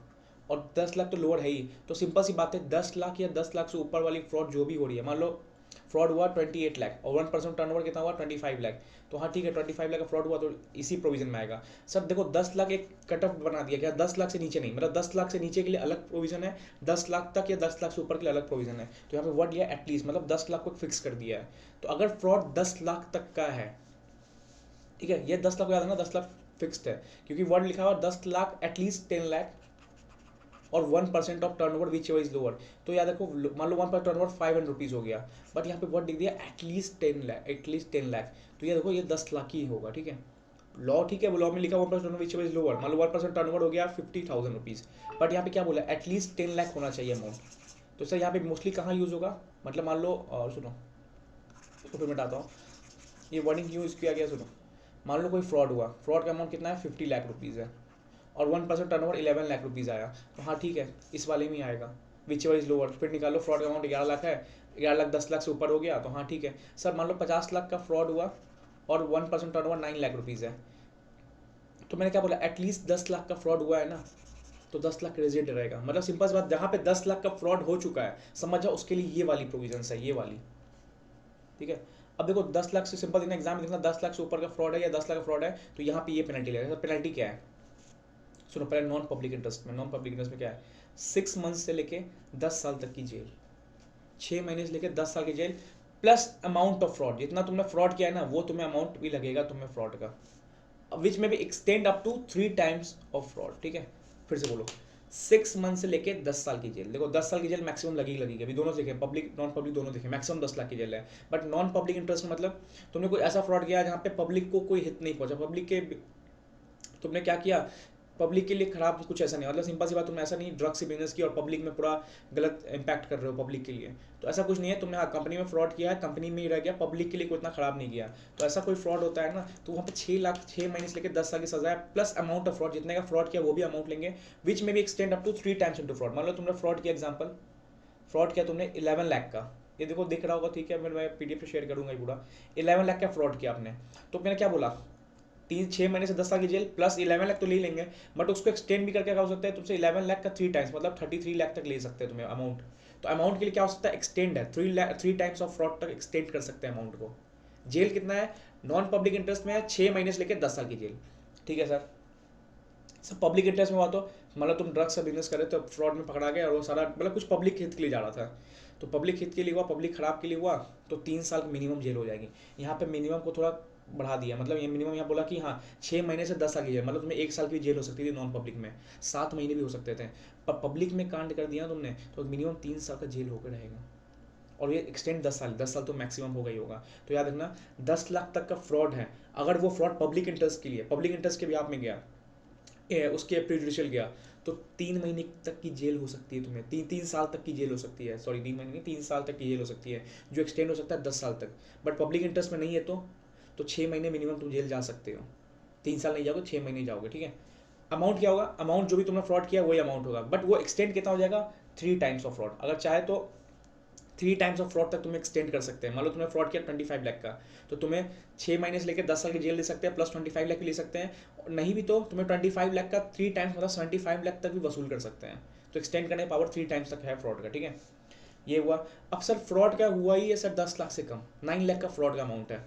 और 10 लाख तो लोअर है ही, तो सिंपल सी बात है 10 लाख या 10 लाख से ऊपर वाली फ्रॉड जो भी हो रही है, मान लो फ्रॉड हुआ 28 लाख और 1% टर्नओवर कितना हुआ 25 लाख, तो हाँ ठीक है 25 लाख का फ्रॉड हुआ तो इसी प्रोविजन में आएगा। सर देखो 10 लाख एक कट ऑफ बना दिया गया, 10 लाख से नीचे नहीं, मतलब 10 लाख से नीचे के लिए अलग प्रोविजन है, 10 लाख तक या 10 लाख से ऊपर के लिए अलग प्रोविजन है। तो यहाँ पे वर्ड लिया एटलीस्ट, मतलब 10 लाख को फिक्स कर दिया है। तो अगर फ्रॉड 10 लाख तक का है, ठीक है ये 10 लाख को याद रखना, 10 लाख फिक्स्ड है, क्योंकि वर्ड लिखा हुआ 10 लाख एटलीस्ट 10 लाख और 1% of turnover which is lower. तो याद रखो, मान लो 1% टर्नओवर 500 रुपीज़ हो गया, बट यहाँ पे वर्ड लिख दिया एटलीस्ट 10 लाख, एटलीस्ट 10 लाख, तो ये देखो ये 10 लाख ही होगा, ठीक है लॉ, ठीक है लॉ में लिखा 1% टर्नओवर विच इज लोअर, मान लो 1% टर्नओवर हो गया 50,000 रुपीज़, बट यहाँ पे क्या बोला एटलीस्ट 10 लाख होना चाहिए अमाउंट। तो सर यहाँ पे मोस्टली कहाँ यूज़ होगा, मतलब मान लो सुनो तो फिर मिटाता हूँ, ये वर्डिंग क्यों यूज़ किया गया, सुनो मान लो कोई फ्रॉड हुआ, फ्रॉड का अमाउंट कितना है 50 लाख रुपीज़ है, और 1% टर्नओवर 11 लाख रुपीज़ आया, तो हाँ ठीक है इस वाले में ही आएगा, विच इज लोअर। फिर निकालो फ्रॉड का अमाउंट 11 लाख है, 11 लाख 10 लाख से ऊपर हो गया, तो हाँ ठीक है। सर मान लो 50 लाख का फ्रॉड हुआ और 1% टर्नओवर 9 लाख रुपीज़ है, तो मैंने क्या बोला एटलीस्ट 10 लाख का फ्रॉड हुआ है ना, तो 10 लाख रेजिड रहेगा, मतलब सिंपल सी बात, जहाँ पे 10 लाख का फ्रॉड हो चुका है समझ जाओ उसके लिए ये वाली प्रोविजन है, ये वाली, ठीक है। अब देखो 10 लाख से सिंपल इतना एग्जाम देखना, 10 लाख से ऊपर का फ्रॉड है या 10 लाख का फ्रॉड है, तो यहाँ पे ये पेनल्टी लगेगा। पेनल्टी क्या है, सुनो पहले नॉन पब्लिक इंटरेस्ट में, नॉन पब्लिक इंटरेस्ट में क्या है, 6 मंथ से लेके 10 साल तक की जेल, 6 महीने से लेके 10 साल की जेल, प्लस अमाउंट ऑफ फ्रॉड, जितना तुमने फ्रॉड किया है ना वो तुम्हें अमाउंट भी लगेगा तुम्हें फ्रॉड का, विच में भी extend up to 3 times of fraud, ठीक है। फिर से बोलो, 6 मंथ से लेके 10 साल की जेल, देखो 10 साल की जेल मैक्सिमम लगेगी, अभी दोनों देखें, पब्लिक नॉन पब्लिक दोनों देखें, मैक्सिमम 10 लाख की जेल है। बट नॉन पब्लिक इंटरेस्ट मतलब तुमने कोई ऐसा फ्रॉड किया जहाँ पे पब्लिक को कोई हित नहीं पहुंचा, पब्लिक के तुमने क्या किया, पब्लिक के लिए खराब कुछ ऐसा नहीं, मतलब सिंपल सी बात, तुमने ऐसा नहीं ड्रग्स से बिजनेस किया और पब्लिक में पूरा गलत इंपैक्ट कर रहे हो पब्लिक के लिए, तो ऐसा कुछ नहीं है। तुमने हाँ कंपनी में फ्रॉड किया है, कंपनी में ही रह गया, पब्लिक के लिए कोई इतना खराब नहीं किया, तो ऐसा कोई फ्रॉड होता है ना, तो वहाँ पे 6 लाख 6 महीने से लेकर 10 साल की सजा है, प्लस अमाउंट ऑफ फ्रॉड, जितने का फ्रॉड किया वो भी अमाउंट लेंगे, विच में भी extend up to 3 times into fraud. मान लो तुमने फ्रॉड किया, एग्जाम्पल फ्रॉड किया तुमने 11 लाख का, ये देखो दिख रहा होगा, ठीक है मैं पीडीएफ पे शेयर करूंगा ये पूरा, 11 लाख का फ्रॉड किया आपने, तो मैंने क्या बोला 6 महीने से 10 साल की जेल प्लस 11 लाख तो ले लेंगे, बट उसको एक्सटेंड भी करके क्या हो सकता है तुमसे 11 लाख का 3 टाइम्स, मतलब 33 लाख तक ले सकते हैं तुम्हें अमाउंट। तो अमाउंट के लिए क्या हो सकता है, एक्सटेंड है 3 टाइम्स ऑफ फ्रॉड तक एक्सटेंड कर सकते हैं अमाउंट को। जेल कितना है, नॉन पब्लिक इंटरेस्ट में है 6 महीने से लेकर 10 साल की जेल, ठीक है सर। सब पब्लिक इंटरेस्ट में हुआ तो मतलब तुम ड्रग्स का बिजनेस करे तो फ्रॉड में पकड़ा गया और वो सारा मतलब कुछ पब्लिक हित के लिए जा रहा था, तो पब्लिक हित के लिए हुआ, पब्लिक खराब के लिए हुआ, तो 3 साल मिनिमम जेल हो जाएगी। यहाँ पे मिनिमम को थोड़ा बढ़ा दिया, मतलब ये मिनिमम यहाँ बोला कि हाँ 6 महीने से 10 साल की जेल, मतलब तुम्हें 1 साल की जेल हो सकती थी, नॉन पब्लिक में 7 महीने भी हो सकते थे, पर पब्लिक में कांड कर दिया तुमने तो मिनिमम 3 साल का जेल होकर रहेगा, और ये एक्सटेंड 10 साल, 10 साल तो मैक्सिमम होगा ही होगा। तो याद रखना 10 लाख तक का फ्रॉड है, अगर वो फ्रॉड पब्लिक इंटरेस्ट के लिए, पब्लिक इंटरेस्ट के भी आप में गया, उसके प्रिजुडिशियल गया, तो 3 महीने तक की जेल हो सकती है तुम्हें, 3 साल तक की जेल हो सकती है, सॉरी 3 महीने नहीं 3 साल तक की जेल हो सकती है, जो एक्सटेंड हो सकता है 10 साल तक। बट पब्लिक इंटरेस्ट में नहीं है तो 6 महीने मिनिमम तुम जेल जा सकते हो, 3 साल नहीं जाओगे 6 महीने जाओगे, ठीक है। अमाउंट क्या होगा, अमाउंट जो भी तुमने फ्रॉड किया वही अमाउंट होगा, बट वो एक्सटेंड कितना हो जाएगा 3 टाइम्स ऑफ फ्रॉड, अगर चाहे तो 3 टाइम्स ऑफ फ्रॉड तक तुम्हें एक्सटेंड कर सकते हैं। मान लो तुमने फ्रॉड किया 25 लाख का, तो तुम्हें 6 महीने से लेकर 10 साल की जेल दे सकते हैं, प्लस 25 लाख भी ले सकते हैं, और नहीं भी तो तुम्हें 25 लाख का 3 टाइम्स मतलब 75 लाख तक भी वसूल कर सकते हैं। तो एक्सटेंड करने की पावर 3 टाइम्स तक है फ्रॉड का, ठीक है। ये हुआ। अब सर फ्रॉड का हुआ ही है सर 10 लाख से कम, 9 लाख का फ्रॉड का अमाउंट है,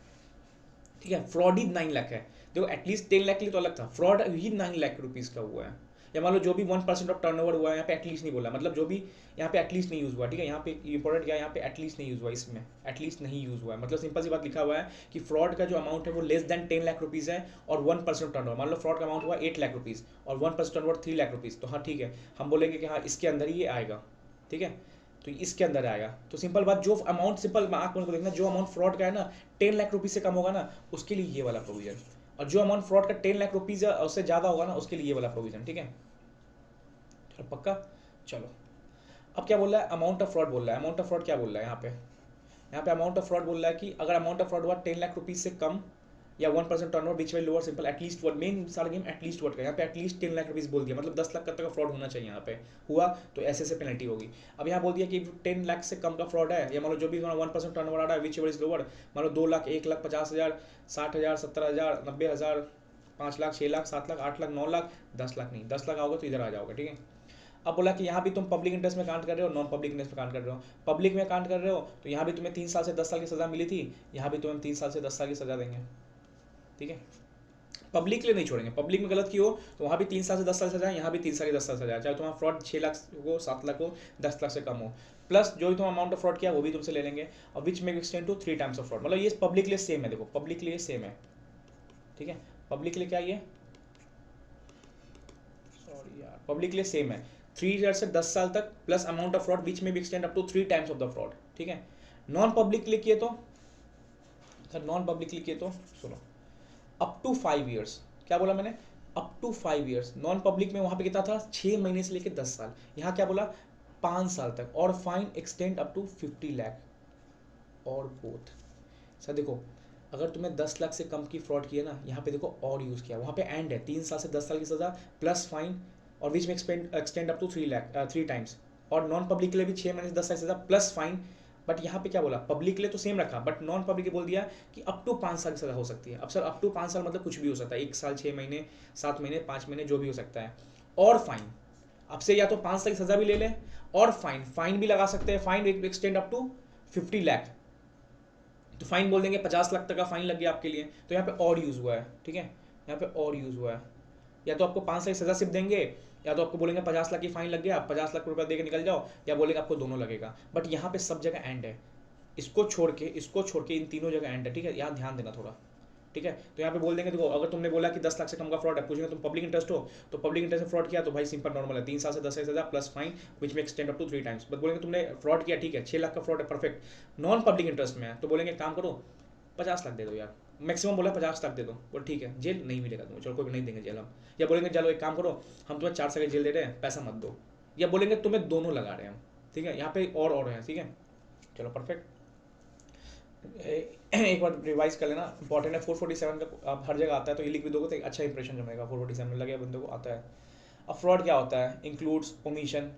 ठीक है। फ्रॉड ही 9 लाख है, देखो एटलीस्ट 10 लाख के लिए तो अलग था, फ्रॉड ही 9 लाख रुपीज़ का हुआ है। या मान लो जो भी 1% ऑफ टर्नओवर हुआ है, यहाँ पे एटलीस्ट नहीं बोला, मतलब जो भी यहाँ पे एटलीस्ट नहीं यूज़ हुआ, ठीक है। यहाँ पे इंपॉर्टेंट क्या है, यहाँ पे एटलीस्ट नहीं यूज़ हुआ, इसमें एटलीस्ट नहीं यूज़ हुआ है, मतलब सिंपल सी बात लिखा हुआ है कि फ्रॉड का जो अमाउंट है वो लेस देन 10 लाख रुपीज़ है, और 1% ऑफ टर्नओवर, मान लो फ्रॉड का अमाउंट हुआ 8 लाख रुपीज़ और 1% टर्नओवर 3 लाख रुपीज़, तो हाँ ठीक है हम बोलेंगे कि हाँ इसके अंदर ही ये आएगा, ठीक है। तो इसके अंदर आएगा। तो सिंपल बात, जो अमाउंट, सिंपल आंख को देखना, जो अमाउंट फ्रॉड का है ना 10 लाख रुपीज से कम होगा ना उसके लिए ये वाला प्रोविजन, और जो अमाउंट फ्रॉड का 10 लाख रुपीज उससे ज्यादा होगा ना उसके लिए ये वाला प्रोविजन। ठीक है, चलो पक्का। चलो अब क्या बोल रहा है, अमाउंट ऑफ फ्रॉड बोल रहा है। अमाउंट ऑफ फ्रॉड क्या बोल रहा है यहाँ पे अमाउंट ऑफ फ्रॉड बोल रहा है कि अगर अमाउंट ऑफ फ्रॉड हुआ 10 लाख रुपीज से कम या 1% टर्नओवर बीच में lower, simple at least word, main सारा गेम एटलीस्ट वर्ड का, यहाँ पे एटलीस्ट 10 लाख रुपीज बोल दिया, मतलब 10 लाख तक का फ्रॉड होना चाहिए। यहाँ पे हुआ तो ऐसे पेनल्टी होगी। अब यहाँ बोल दिया कि 10 लाख से कम का फ्रॉड है, या मान लो जो भी 1% टर्नओवर आ रहा है विच एवर इज लोअर, मान लो 2 लाख, 1 लाख 50,000, 60,000, 70,000, 90,000, 5 लाख, 6 लाख, 7 लाख, 8 लाख, 9 लाख, 10 लाख नहीं, 10 लाख आओगे तो इधर आ जाओगे। ठीक है, अब बोला कि यहाँ भी तुम पब्लिक इंटरेस्ट में कांट कर रहे हो, नॉन पब्लिक इंटरेस्ट में कांट कर रहे हो। पब्लिक में कांट कर रहे हो तो यहाँ भी तुम्हें 3 साल से 10 साल की सजा मिली थी, यहाँ भी तुम्हें 3 साल से 10 साल की सजा देंगे। ठीक है, पब्लिक के लिए नहीं छोड़ेंगे। पब्लिक में गलत की हो तो वहाँ भी 3 साल से 10 साल सजा है, यहाँ भी 3 साल से 10 साल सजा है, चाहे तुम्हारा फ्रॉड 6 लाख हो, 7 लाख हो, 10 लाख से कम हो, प्लस जो भी तुम अमाउंट ऑफ फ्रॉड किया वो भी तुमसे ले लेंगे। और विच में extend to 3 times of fraud, मतलब ये पब्लिक के लिए सेम है। देखो पब्लिक के लिए सेम है। ठीक है, पब्लिक के लिए क्या, ये सॉरी यार, पब्लिक के लिए सेम है, 3 ईयर से 10 साल तक, प्लस अमाउंट ऑफ फ्रॉड बीच में भी extend up to 3 times of the fraud. ठीक है, नॉन पब्लिक के लिए किए तो, नॉन पब्लिक के लिए किए तो सुनो, अप टू 5 ईयर्स। क्या बोला मैंने, up to 5 years. Non public में वहां पे कितना था, 6 महीने से लेकर 10 साल, यहाँ क्या बोला 5 साल तक, और fine extend up to 50 lakh और बोथ। सर देखो, अगर तुम्हें 10 लाख से कम की फ्रॉड की है ना, यहाँ पे देखो और यूज किया, वहाँ पे एंड है 3 साल से 10 साल की सजा प्लस फाइन, और बीच में एक्सटेंड अप टू 3 टाइम्स, और नॉन पब्लिक के लिए भी 6 महीने से 10 साल की सजा प्लस फाइन। बट यहाँ पे क्या बोला, पब्लिक के लिए तो सेम रखा, बट नॉन पब्लिक के बोल दिया कि अप टू 5 साल की सजा हो सकती है। अब सर अप टू 5 साल मतलब कुछ भी हो सकता है, 1 साल, 6 महीने, 7 महीने, 5 महीने, जो भी हो सकता है, और फाइन। अब से या तो 5 साल की सजा भी ले लें और फाइन भी लगा सकते हैं, fine extend up to 50 lakh, तो फाइन बोल देंगे 50 लाख तक का फाइन लग गया आपके लिए, तो यहाँ पे और यूज हुआ है। ठीक है, यहाँ पे और यूज हुआ है, या तो आपको 5 साल की सजा सिर्फ देंगे, या तो आपको बोलेंगे 50 लाख की फाइन लग गया, आप 50 लाख रुपया देके निकल जाओ, या बोलेंगे आपको दोनों लगेगा। बट यहाँ पे सब जगह एंड है, इसको छोड़ के इन तीनों जगह एंड है। ठीक है, यहाँ ध्यान देना थोड़ा। ठीक है, तो यहाँ पे बोल देंगे, देखो अगर तुमने बोला कि 10 लाख से कम का फ्रॉड है, पूछेंगे तुम पब्लिक इंटरेस्ट हो, तो पब्लिक इंटरेस्ट में फ्रॉड किया तो भाई सिंपल नॉर्मल है, 3 साल से 10 साल सजा प्लस फाइन विच में extend up to 3 times. But बोलेंगे तुमने फ्रॉड किया, ठीक है 6 लाख का फ्रॉड है, परफेक्ट, नॉन पब्लिक इंटरेस्ट में है, तो बोलेंगे काम करो 50 लाख दे दो यार, मैक्सिमम बोला 50 लाख दे दो, बोल ठीक है जेल नहीं मिलेगा तुम्हें, चलो कोई नहीं देंगे जेल हम, या बोलेंगे चलो एक काम करो हम तुम्हें 4 साल की जेल दे रहे हैं, पैसा मत दो, या बोलेंगे तुम्हें दोनों लगा रहे हैं हम। ठीक है, यहाँ पे और है। ठीक है, चलो परफेक्ट। एक बार रिवाइज कर लेना, इंपॉर्टेंट है। 447 का आप हर जगह आता है, तो ये लिख भी दोगे तो एक अच्छा इंप्रेशन जमेगा, 447 में लगे बंदे को आता है। अब फ्रॉड क्या होता है, इंक्लूड्स ओमिशन,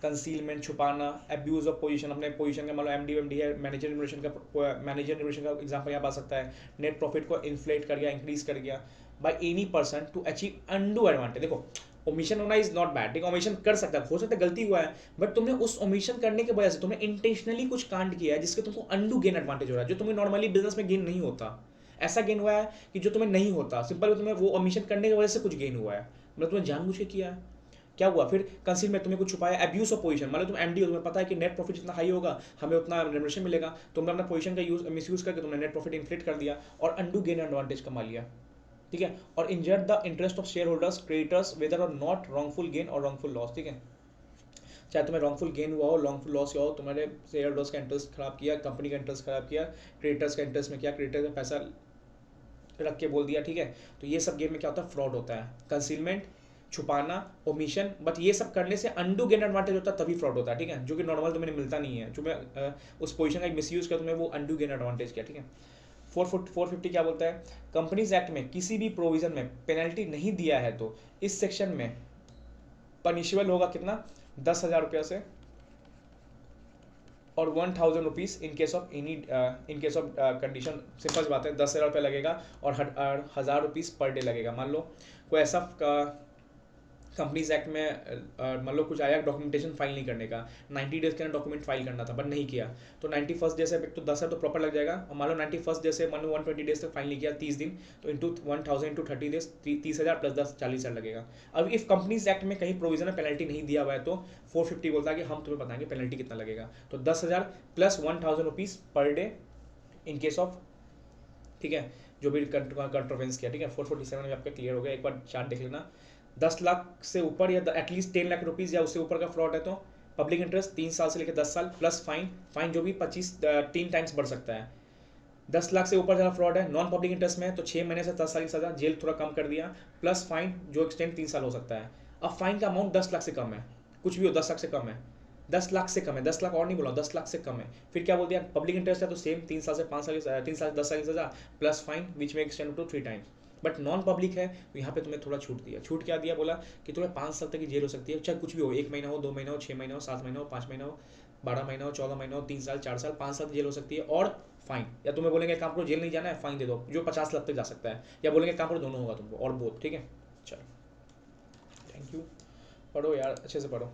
कंसीलमेंट, छुपाना, एब्यूज ऑफ पोजीशन, अपने पोजीशन का, मतलब एमडी है, मैनेजर इन्फॉर्मेशन का एग्जांपल यहाँ आ सकता है। नेट प्रॉफिट को इन्फ्लेट कर गया, इंक्रीज कर गया by any person to achieve undue advantage. देखो ओमिशन होना इज नॉट बैड, ठीक है, ओमिशन कर सकता है, हो सकता है गलती हुआ है, बट तुमने उस ओमिशन करने की वजह से तुमने इंटेंशनली कुछ कांड किया है जिसके तुमको अनडू गेन एडवांटेज हो रहा है, जो तुम्हें नॉर्मली बिजनेस में गेन नहीं होता। ऐसा गेन हुआ है कि जो तुम्हें नहीं होता, सिंपल तुम्हें वो ओमिशन करने की वजह से कुछ गेन हुआ है, मतलब तुम्हें जानबूझ के किया है। क्या हुआ फिर, कंसील में तुमने कुछ छुपाया, एब्यूज ऑफ पोजीशन, मतलब तुम एमडी हो, तुम्हें पता है कि नेट प्रॉफिट जितना हाई होगा हमें उतना रेमुनरेशन मिलेगा, तुमने अपना पोजीशन का यूज मिसयूज करके तुमने नेट प्रॉफिट इन्फ्लेट कर दिया और अनडू गेन एडवांटेज कमा लिया। ठीक है, और injured the interest of share holders creditors whether और नॉट रॉन्गफुल गेन और रॉन्गफुल लॉस। ठीक है, चाहे तुम्हें रॉन्गफुल गेन हुआ हो, रॉन्गफुल लॉस हुआ हो, तुम्हारे शेयर होल्डर्स का इंटरेस्ट खराब किया, कंपनी का इंटरेस्ट खराब किया, क्रेडिटर्स का इंटरेस्ट में किया, क्रेडिटर का पैसा रख के बोल दिया। ठीक है, तो ये सब गेम में क्या होता है, फ्रॉड होता है, कंसीलमेंट, छुपाना, ओमिशन, बट ये सब करने से अनडू गेन एडवांटेज होता है, तभी फ्रॉड होता है। ठीक है, जो कि नॉर्मल तुम्हें मिलता नहीं है, जो मैं उस पोजीशन का मिसयूज किया तुम्हें वो अनडू गेन एडवांटेज किया। ठीक है, 450 क्या बोलता है, कंपनीज एक्ट में किसी भी प्रोविजन में पेनल्टी नहीं दिया है तो इस सेक्शन में पनिशेबल होगा कितना, 10,000 रुपया से और 1,000 rupees in case of condition. Simple बात है, 10,000 रुपया लगेगा और 1,000 रुपीज पर डे लगेगा। मान लो कोई ऐसा कंपनीज एक्ट में मान लो कुछ आया डॉक्यूमेंटेशन फाइल नहीं करने का, 90 डेज के अंदर डॉक्यूमेंट फाइल करना था बट नहीं किया, तो 91st डे से तो 10,000 तो प्रॉपर लग जाएगा, और मान लो 91st डे से मान लो 120 डेज तक फाइल नहीं किया, 30 दिन, तो इंटू 1,000 इंटू 30 डेज 30,000 प्लस 10 40,000 लगेगा। अब इफ कंपनीज एक्ट में कहीं प्रोविजन में पेनल्टी नहीं दिया हुआ है तो 450 बोलता है कि हम तुम्हें बताएंगे पेनल्टी कितना लगेगा, तो 10,000 plus 1,000 rupees per day in case of, ठीक है, जो भी कंट्रोवेंस किया। ठीक है, 447 में आपका क्लियर हो गया, एक बार चार्ट देख लेना। 10 लाख से ऊपर या एटलीस्ट 10 लाख रुपीज या उससे ऊपर का फ्रॉड है तो पब्लिक इंटरेस्ट 3 साल से लेकर 10 साल प्लस फाइन, फाइन जो भी 3 टाइम्स बढ़ सकता है। 10 लाख से ऊपर ज़्यादा फ्रॉड है, नॉन पब्लिक इंटरेस्ट में है तो 6 महीने से 10 साल की सजा, जेल थोड़ा कम कर दिया, प्लस फाइन जो एक्सटेंड 3 साल हो सकता है। अब फाइन का अमाउंट 10 लाख से कम है, कुछ भी हो 10 लाख से कम है, 10 लाख से कम है, 10 लाख और नहीं बोला, 10 लाख से कम है। फिर क्या बोल दिया, पब्लिक इंटरेस्ट है तो सेम 3 साल से 5 साल 3 साल से 10 साल की सजा प्लस फाइन विच में extend to 3 times. But non public है तो यहाँ पे तुम्हें थोड़ा छूट दिया। छूट क्या दिया, बोला कि तुम्हें 5 साल तक की जेल हो सकती है, चाहे कुछ भी हो, 1 महीना हो, 2 महीना हो, 6 महीना हो, 7 महीना हो, 5 महीना हो, 12 महीना हो, 14 महीना हो, 3 साल, 4 साल, 5 साल की जेल हो सकती है और फाइन। या तुम्हें बोलेंगे काम करो, जेल नहीं जाना है, फाइन दे दो जो 50 लाख तक जा सकता है, या बोलेंगे काम करो, दोनों होगा तुमको और बोथ। ठीक है, चलो थैंक यू। पढ़ो यार, अच्छे से पढ़ो।